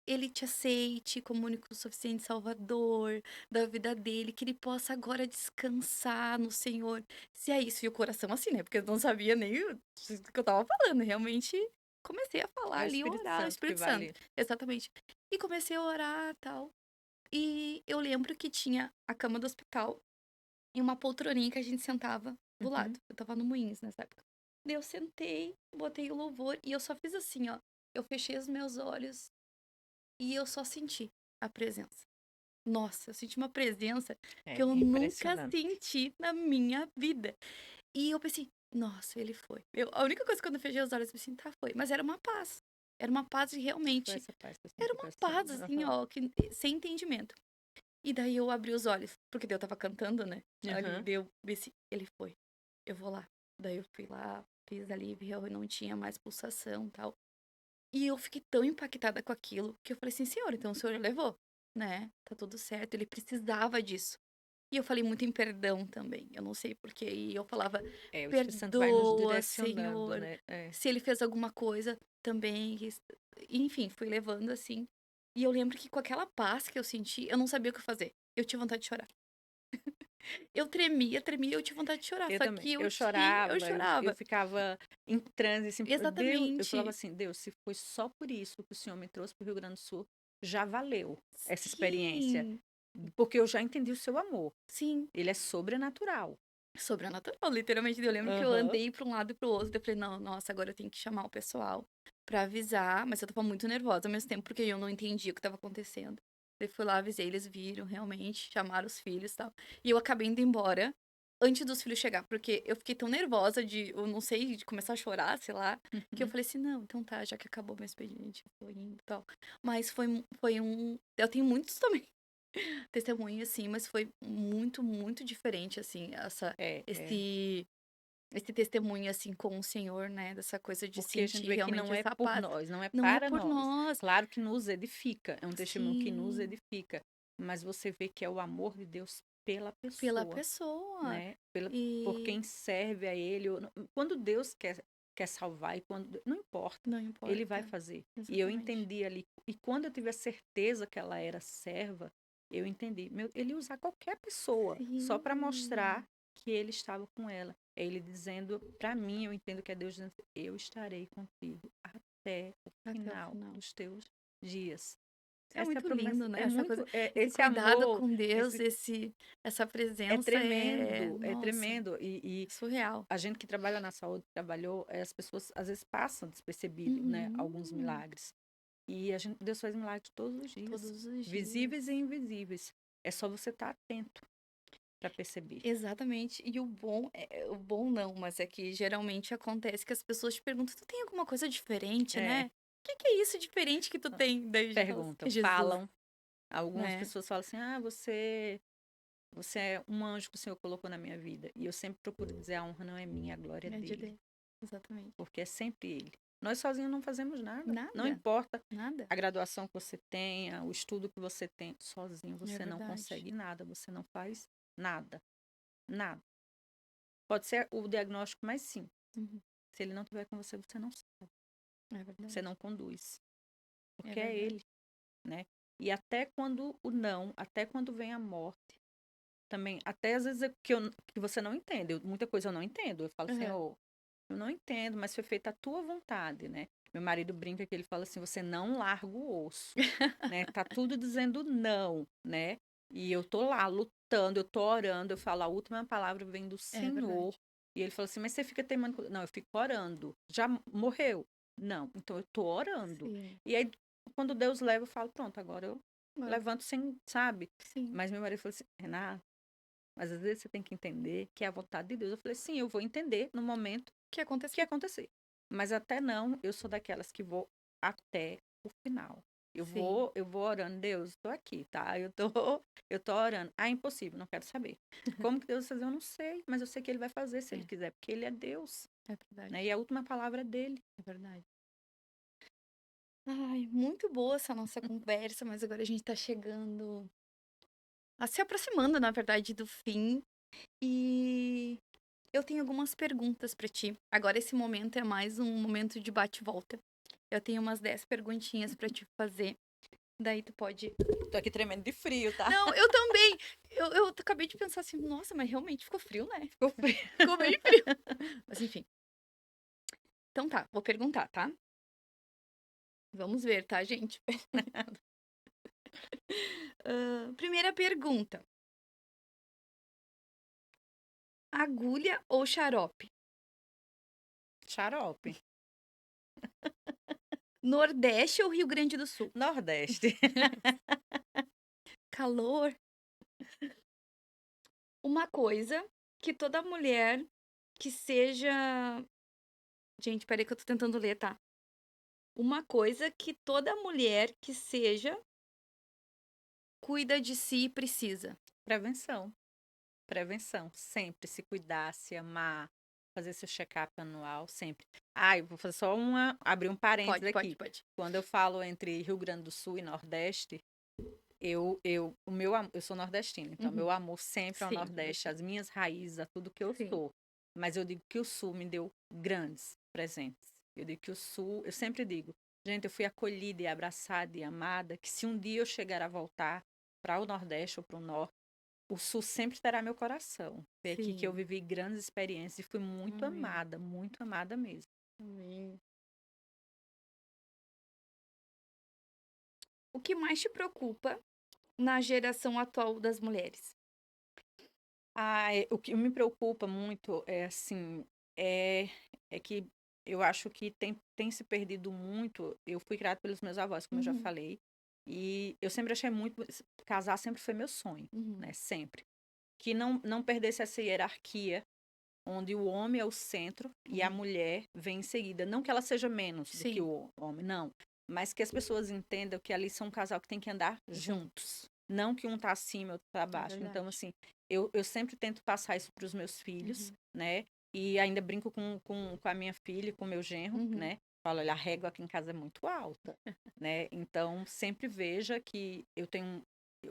ele te aceite como único e suficiente salvador da vida dele, que ele possa agora descansar no Senhor". Se é isso, e o coração assim, né, porque eu não sabia nem o que eu estava falando, realmente comecei a falar É o ali, Espírito orar, o Santo que Espírito vai Santo. ali. Exatamente. E comecei a orar, tal. E eu lembro que tinha a cama do hospital e uma poltroninha que a gente sentava do lado. Uhum. Eu estava no Moinhos nessa época. Daí eu sentei, botei o louvor e eu só fiz assim, ó, eu fechei os meus olhos e eu só senti a presença. Nossa, eu senti uma presença É que eu nunca impressionante. senti na minha vida. E eu pensei: "Nossa, ele foi". A única coisa que quando eu fechei os olhos, eu pensei: "Tá, foi". Mas era uma paz. Era uma paz de Foi realmente essa paz que eu era senti uma passando. paz, assim, Aham. ó, que sem entendimento. E daí eu abri os olhos, porque daí eu estava cantando, né, ali, Aham. daí eu pensei: "Ele foi, eu vou lá". Daí eu fui lá, fiz ali, vi eu não tinha mais pulsação, tal. E eu fiquei tão impactada com aquilo, que eu falei assim: "Senhor, então o senhor levou, né, tá tudo certo, ele precisava disso". E eu falei muito em perdão também, eu não sei porquê, e eu falava: É, o Espírito Santo vai nos "Perdoa, direcionando, Senhor, né. É. se ele fez alguma coisa também", enfim, fui levando assim. E eu lembro que com aquela paz que eu senti, eu não sabia o que fazer, eu tinha vontade de chorar. Eu tremia, tremia, eu tinha vontade de chorar, Eu só também. que eu Eu chorava. ficava em transe, assim, Deus, eu falava Exatamente. assim: "Deus, se foi só por isso que o Senhor me trouxe para o Rio Grande do Sul, já valeu essa experiência, Sim, porque eu já entendi o seu amor, sim. ele é sobrenatural". Sobrenatural, literalmente. Eu lembro que eu Aham. andei pra um lado e para o outro, daí eu falei: "Não, nossa, agora eu tenho que chamar o pessoal pra avisar", mas eu estava muito nervosa ao mesmo tempo, porque eu não entendia o que estava acontecendo. Daí fui lá, avisei, eles viram realmente, chamaram os filhos, e tal. E eu acabei indo embora antes dos filhos chegar, porque eu fiquei tão nervosa eu não sei, de começar a chorar, sei lá, que eu Uhum. falei assim: "Não, então tá, já que acabou meu expediente, eu tô indo, tal". Mas foi um eu tenho muitos também testemunho, assim, mas foi muito, muito diferente, assim, É, é. esse esse testemunho, assim, com o Senhor, né, dessa coisa de Porque a gente sentir vê que realmente não é essa por paz. nós, não é Não é para por nós. nós. Claro que nos edifica, é um testemunho que nos Sim, edifica, mas você vê que é o amor de Deus pela pela pessoa, pessoa. né, por E quem serve a ele ou não quando Deus quer salvar e quando não importa, não ele vai importa. fazer. E eu Exatamente. entendi ali e quando eu tive a certeza que ela era serva, eu entendi, ele ia usar qualquer pessoa, só para mostrar Sim, que ele estava com ela. É ele dizendo para mim, eu entendo que é Deus dizendo: "Eu estarei contigo até o até o final final. dos teus dias". Isso é Essa é a muito promessa, lindo, né, é essa coisa muito esse esse cuidado amor, com Deus, esse essa é presença tremendo, é nossa, tremendo. E surreal. a gente que trabalha na saúde, trabalhou, as pessoas às vezes passam despercebido, né, alguns Uhum. milagres. E Deus faz milagres todos os dias, Todos os visíveis e dias. invisíveis. É só você estar atento para perceber. Exatamente. E o bom não, mas é que geralmente acontece que as pessoas te perguntam: "Tu tem alguma coisa diferente, É, né? Que é isso diferente que tu tem?" Daí a gente fala assim: perguntam, "É Jesus", falam. Algumas né? pessoas falam assim: "Ah, você é um anjo que o Senhor colocou na minha vida". E eu sempre procuro dizer: "A honra não é minha, a glória é É de dele", Deus. Exatamente. porque é sempre ele. Nós sozinhos não fazemos nada. Não Nada, importa nada. a graduação que você tenha, o estudo que você tem, sozinho É você não verdade. consegue nada, você não faz nada, nada. Pode ser o diagnóstico mais simples. Uhum. Se ele não estiver com você, você não sabe, É você verdade. não conduz, É porque é verdade. ele, né? E até quando o não, até quando vem a morte, também, até às vezes que você não entende, muita coisa eu não entendo. Eu falo, Aham. Senhor, eu não entendo, mas foi feita a tua vontade, né? Meu marido brinca que ele fala assim, você não larga o osso, né? Tá tudo dizendo não, né? E eu tô lá lutando, eu tô orando, eu falo, a última palavra vem do É Senhor, verdade. E ele falou assim, mas você fica teimando. Não, eu fico orando. Já morreu? Não, então eu tô orando. Sim. E aí, quando Deus leva, eu falo, pronto, agora eu Agora, levanto sem, sabe? sim. Mas meu marido falou assim, Renata, mas às vezes você tem que entender que é a vontade de Deus. Eu falei, sim, eu vou entender no momento O que que aconteceu? acontecer. Mas até não, eu sou daquelas que vou até o final. Sim. Eu vou orando, Deus, estou aqui, tá? Eu tô orando. Ah, impossível, não quero saber. Como que Deus vai fazer? Eu não sei, mas eu sei que ele vai fazer se ele É, quiser, porque ele é Deus, é né? verdade. E a última palavra é dele. É verdade. Ai, muito boa essa nossa conversa, mas agora a gente tá chegando, se aproximando, na verdade, do fim. E eu tenho algumas perguntas pra ti. Agora esse momento é mais um momento de bate-volta. Eu tenho umas 10 perguntinhas pra te fazer. Daí tu pode. Tô aqui tremendo de frio, tá? Não, eu também. Eu acabei de pensar assim, nossa, mas realmente ficou frio, né? Ficou frio. Ficou bem frio. Mas enfim. Então tá, vou perguntar, tá? Vamos ver, tá, gente? Primeira pergunta: agulha ou xarope? Xarope. Nordeste ou Rio Grande do Sul? Nordeste. Calor. Uma coisa que toda mulher que seja. Gente, peraí que eu tô tentando ler, tá? Uma coisa que toda mulher que seja cuida de si e precisa. Prevenção. Prevenção. Sempre se cuidar, se amar, fazer seu check-up anual, sempre. Ah, eu vou fazer só abrir um parênteses Pode, pode, aqui. pode. Quando eu falo entre Rio Grande do Sul e Nordeste, eu sou nordestina, então Uhum. meu amor sempre ao Sim, Nordeste, as minhas raízes, a tudo que eu sim. sou. Mas eu digo que o Sul me deu grandes presentes. Eu digo que o Sul, eu sempre digo, gente, eu fui acolhida e abraçada e amada, que se um dia eu chegar a voltar para o Nordeste ou para o Norte, o Sul sempre terá meu coração. Foi aqui que eu Sim. vivi grandes experiências e fui Amém. muito amada mesmo. Amém. O que mais te preocupa na geração atual das mulheres? Ah, o que me preocupa muito é assim, é, é que eu acho que tem se perdido muito. Eu fui criada pelos meus avós, como eu já Uhum, falei, e eu sempre achei muito, casar sempre foi meu sonho, uhum, né? Sempre. Que não perdesse essa hierarquia, onde o homem é o centro e a uhum. mulher vem em seguida. Não que ela seja menos do que Sim, o homem, não. Mas que as pessoas entendam que ali são um casal que tem que andar juntos. juntos. Não que um tá acima e outro tá É abaixo. Então, verdade. assim, eu sempre tento passar isso para os meus filhos, Uhum, né? E ainda brinco com a minha filha, e com o meu genro, uhum. né? Falo, olha, a régua aqui em casa é muito alta, né? Então, sempre veja que eu tenho...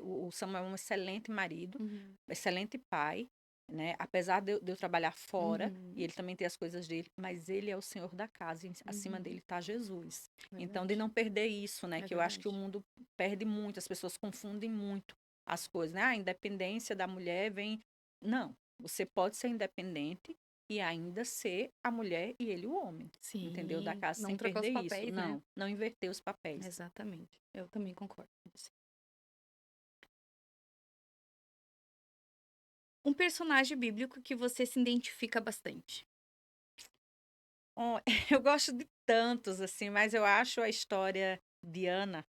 O Samuel é um excelente marido, Uhum, excelente pai, né? Apesar de eu trabalhar fora, e uhum, ele também ter as coisas dele, mas ele é o senhor da casa, e acima uhum. dele está Jesus. Então, de Verdade. não perder isso, né? É Que eu acho que o verdade. mundo perde muito, as pessoas confundem muito as coisas, né? A independência da mulher vem. Não, você pode ser independente e ainda ser a mulher e ele o homem, entendeu? Da Sim, casa não sem trocar os perder isso. papéis, né? Não inverter os papéis. Exatamente. Eu também concordo com você. Um personagem bíblico que você se identifica bastante. Ó, eu gosto de tantos, assim, mas eu acho a história de Ana,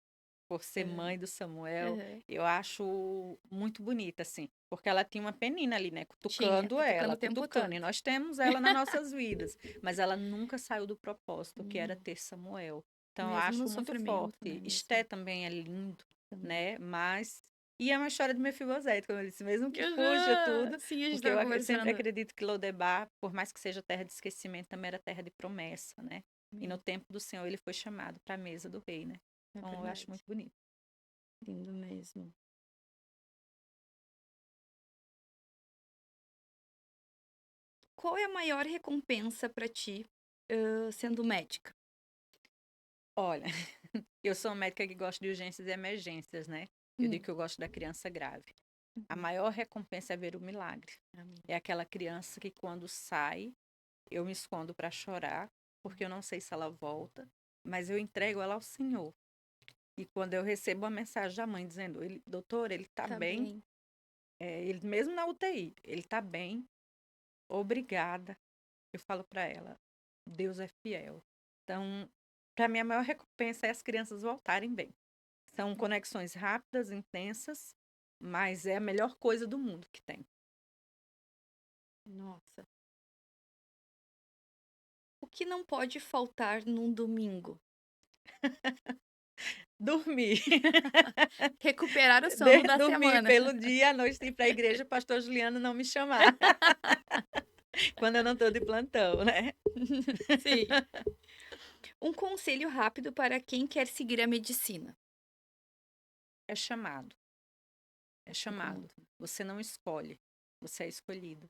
por ser Aham, mãe do Samuel, aham. eu acho muito bonita, assim, porque ela tinha uma penina ali, né, Tinha, cutucando cutucando ela, o tempo cutucando, todo. e nós temos ela nas nossas vidas, mas ela nunca saiu do propósito, que era Uhum. ter Samuel. Então, eu Mesmo no acho muito sofrimento, forte. né? Esté Mesmo também é lindo, também. né, mas... E é uma história de Mefibosete, como eu disse, mesmo que fuja Aham. tudo, Sim, a gente porque tava eu sempre conversando. acredito que Lodebar, por mais que seja terra de esquecimento, também era terra de promessa, né? E no Sim, tempo do Senhor ele foi chamado para a mesa do rei, né? é Então eu acho verdade. muito bonito. Lindo mesmo. Qual é a maior recompensa pra ti, sendo médica? Olha, eu sou uma médica que gosta de urgências e emergências, né? Eu digo Hum. que eu gosto da criança grave. A Uhum. maior recompensa é ver o milagre. Amém. É aquela criança que quando sai, eu me escondo para chorar, porque eu não sei se ela volta, mas eu entrego ela ao Senhor. E quando eu recebo uma mensagem da mãe dizendo, doutor, ele tá Tá bem, bem. ele mesmo na UTI, ele tá bem, obrigada. Eu falo para ela, Deus é fiel. Então, para mim, a maior recompensa é as crianças voltarem bem. São conexões rápidas, intensas, mas é a melhor coisa do mundo que tem. Nossa. O que não pode faltar num domingo? Dormir. Recuperar o sono da Dormir semana. pelo dia, à noite ir para a igreja, pastor Juliano não me chamar. Quando eu não estou de plantão, né? Sim. Um conselho rápido para quem quer seguir a medicina. É chamado. É Assim como chamado. Você não escolhe, você é escolhido.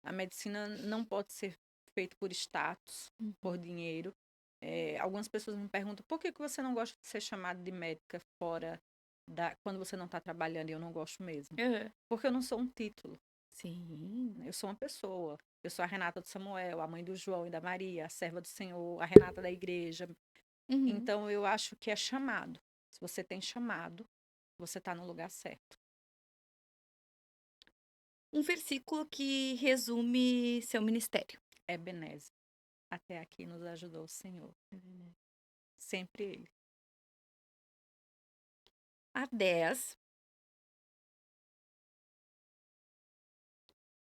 A medicina não pode ser feita por status, por dinheiro. Algumas pessoas me perguntam por que você não gosta de ser chamada de médica fora quando você não está trabalhando, e eu não gosto mesmo. Aham. Porque eu não sou um título, Sim. né? Eu sou uma pessoa. Eu sou a Renata do Samuel, a mãe do João e da Maria, a serva do Senhor, a Renata da igreja. Uhum. Então, eu acho que é chamado. Se você tem chamado, você está no lugar certo. Um versículo que resume seu ministério. Ebenezer. Até aqui nos ajudou o Senhor. Sempre Ele. A 10.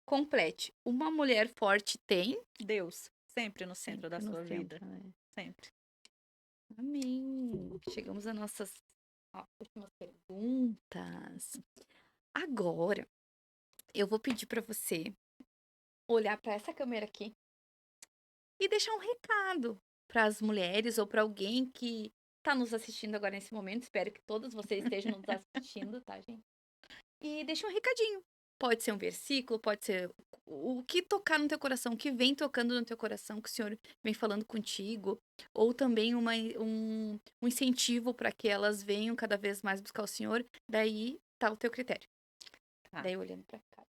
Complete. Uma mulher forte tem. Deus, sempre no centro da Sempre no sua vida. centro, né? Sempre. Amém. Chegamos às nossas últimas perguntas. Agora, eu vou pedir para você olhar para essa câmera aqui e deixar um recado para as mulheres ou para alguém que está nos assistindo agora nesse momento. Espero que todas vocês estejam nos assistindo, tá, gente? E deixa um recadinho. Pode ser um versículo, pode ser o que tocar no teu coração, o que vem tocando no teu coração, que o Senhor vem falando contigo, ou também um incentivo para que elas venham cada vez mais buscar o Senhor. Daí tá o teu critério. Tá. Daí olhando pra cá.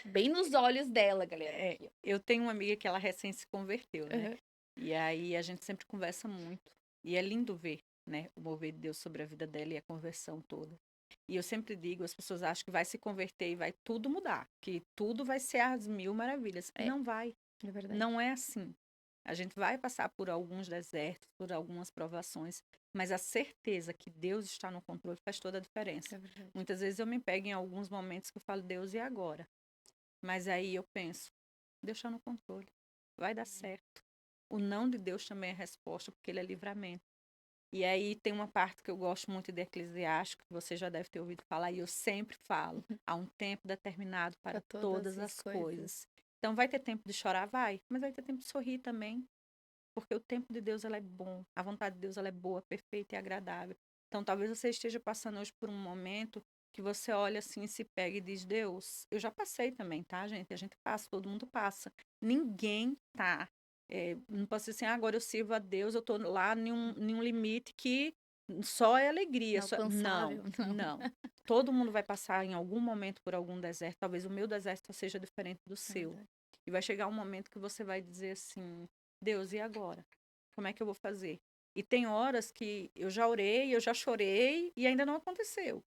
Bem nos olhos dela, galera. Aqui, ó. Eu tenho uma amiga que ela recém se converteu, né? Aham. E aí a gente sempre conversa muito. E é lindo ver, né? O mover de Deus sobre a vida dela e a conversão toda. E eu sempre digo, as pessoas acham que vai se converter e vai tudo mudar, que tudo vai ser às mil maravilhas. É, Não vai. é verdade. Não é assim. A gente vai passar por alguns desertos, por algumas provações, mas a certeza que Deus está no controle faz toda a diferença. É verdade. Muitas vezes eu me pego em alguns momentos que eu falo, Deus, e agora? Mas aí eu penso, Deus está no controle, vai dar certo. O não de Deus também é resposta, porque ele é livramento. E aí tem uma parte que eu gosto muito de Eclesiástico, que você já deve ter ouvido falar, e eu sempre falo, há um tempo determinado para Pra todas as coisas. Então vai ter tempo de chorar? Vai, mas vai ter tempo de sorrir também, porque o tempo de Deus ela é bom, a vontade de Deus ela é boa, perfeita e agradável. Então talvez você esteja passando hoje por um momento que você olha assim e se pega e diz, Deus, eu já passei também, tá, gente? A gente passa, todo mundo passa. Ninguém tá. Não posso dizer assim, agora eu sirvo a Deus, eu tô lá em um limite que só é alegria. Não, Inalcançável. Não. não. Todo mundo vai passar em algum momento por algum deserto. Talvez o meu deserto seja diferente do É seu. verdade. E vai chegar um momento que você vai dizer assim, Deus, e agora? Como é que eu vou fazer? E tem horas que eu já orei, eu já chorei e ainda não aconteceu.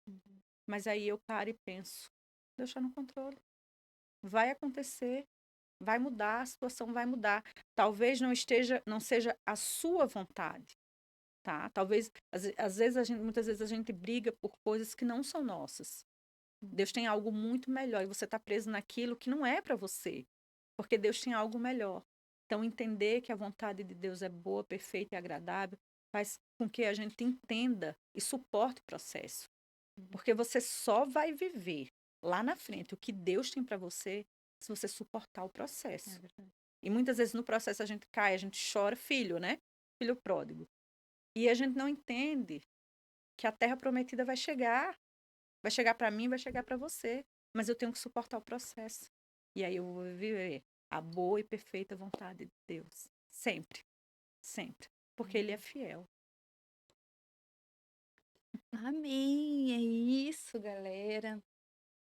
Mas aí eu paro e penso, Deus está no controle. Vai acontecer, vai mudar, a situação vai mudar. Talvez não seja a sua vontade, tá? Talvez, às vezes, muitas vezes a gente briga por coisas que não são nossas. Deus tem algo muito melhor e você está preso naquilo que não é para você, porque Deus tem algo melhor. Então, entender que a vontade de Deus é boa, perfeita e agradável faz com que a gente entenda e suporte o processo. Porque você só vai viver lá na frente o que Deus tem para você se você suportar o É processo. verdade. E muitas vezes no processo a gente cai, a gente chora, filho, né? Filho pródigo. E a gente não entende que a terra prometida vai chegar. Vai chegar para mim, vai chegar para você. Mas eu tenho que suportar o processo. E aí eu vou viver a boa e perfeita vontade de Deus. Sempre. Sempre. Porque Ele é fiel. Amém. É isso, galera.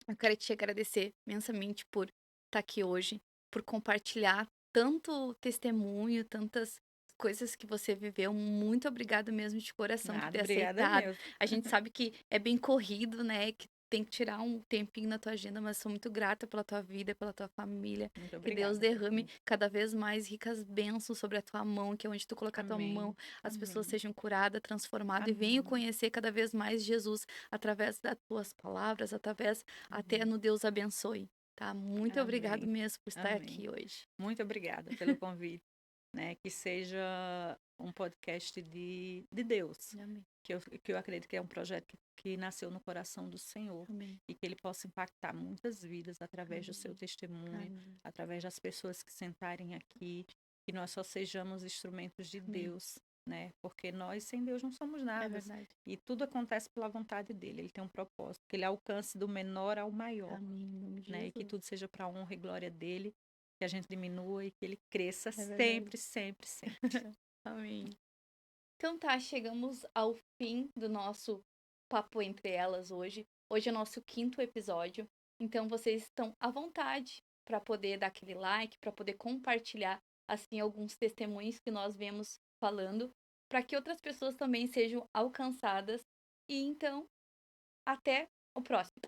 Eu quero te agradecer imensamente por estar aqui hoje, por compartilhar tanto testemunho, tantas coisas que você viveu. Muito obrigada mesmo de coração por Nada, ter obrigada aceitado. mesmo. A gente sabe que é bem corrido, né? Que tem que tirar um tempinho na tua agenda, mas sou muito grata pela tua vida, pela tua família. Muito Que obrigada Deus pelo derrame convite. cada vez mais ricas bênçãos sobre a tua mão, que é onde tu colocar a tua mão, Amém. as pessoas Amém. sejam curadas, transformadas e venham Amém. conhecer cada vez mais Jesus através das tuas palavras, através até Uhum. no Deus abençoe, tá? Muito obrigado Amém. mesmo por estar Amém. aqui hoje. Muito obrigada pelo convite, né? Que seja um podcast de Deus, Amém. que eu acredito que é um projeto que nasceu no coração do Senhor Amém. e que ele possa impactar muitas vidas através do seu Amém. testemunho, Amém. através das pessoas que sentarem aqui, que nós só sejamos instrumentos de Amém. Deus, né? Porque nós sem Deus não somos É nada. verdade. E tudo acontece pela vontade dele. Ele tem um propósito, que ele alcance do menor ao maior, Amém. Em nome de né? E que Jesus. tudo seja para a honra e glória dele, que a gente diminua e que ele cresça É verdade. sempre, sempre, sempre. Amém. Então tá, chegamos ao fim do nosso Papo Entre Elas hoje. Hoje é o nosso 5º episódio. Então vocês estão à vontade para poder dar aquele like, para poder compartilhar assim alguns testemunhos que nós vemos falando, para que outras pessoas também sejam alcançadas. E então, até o próximo.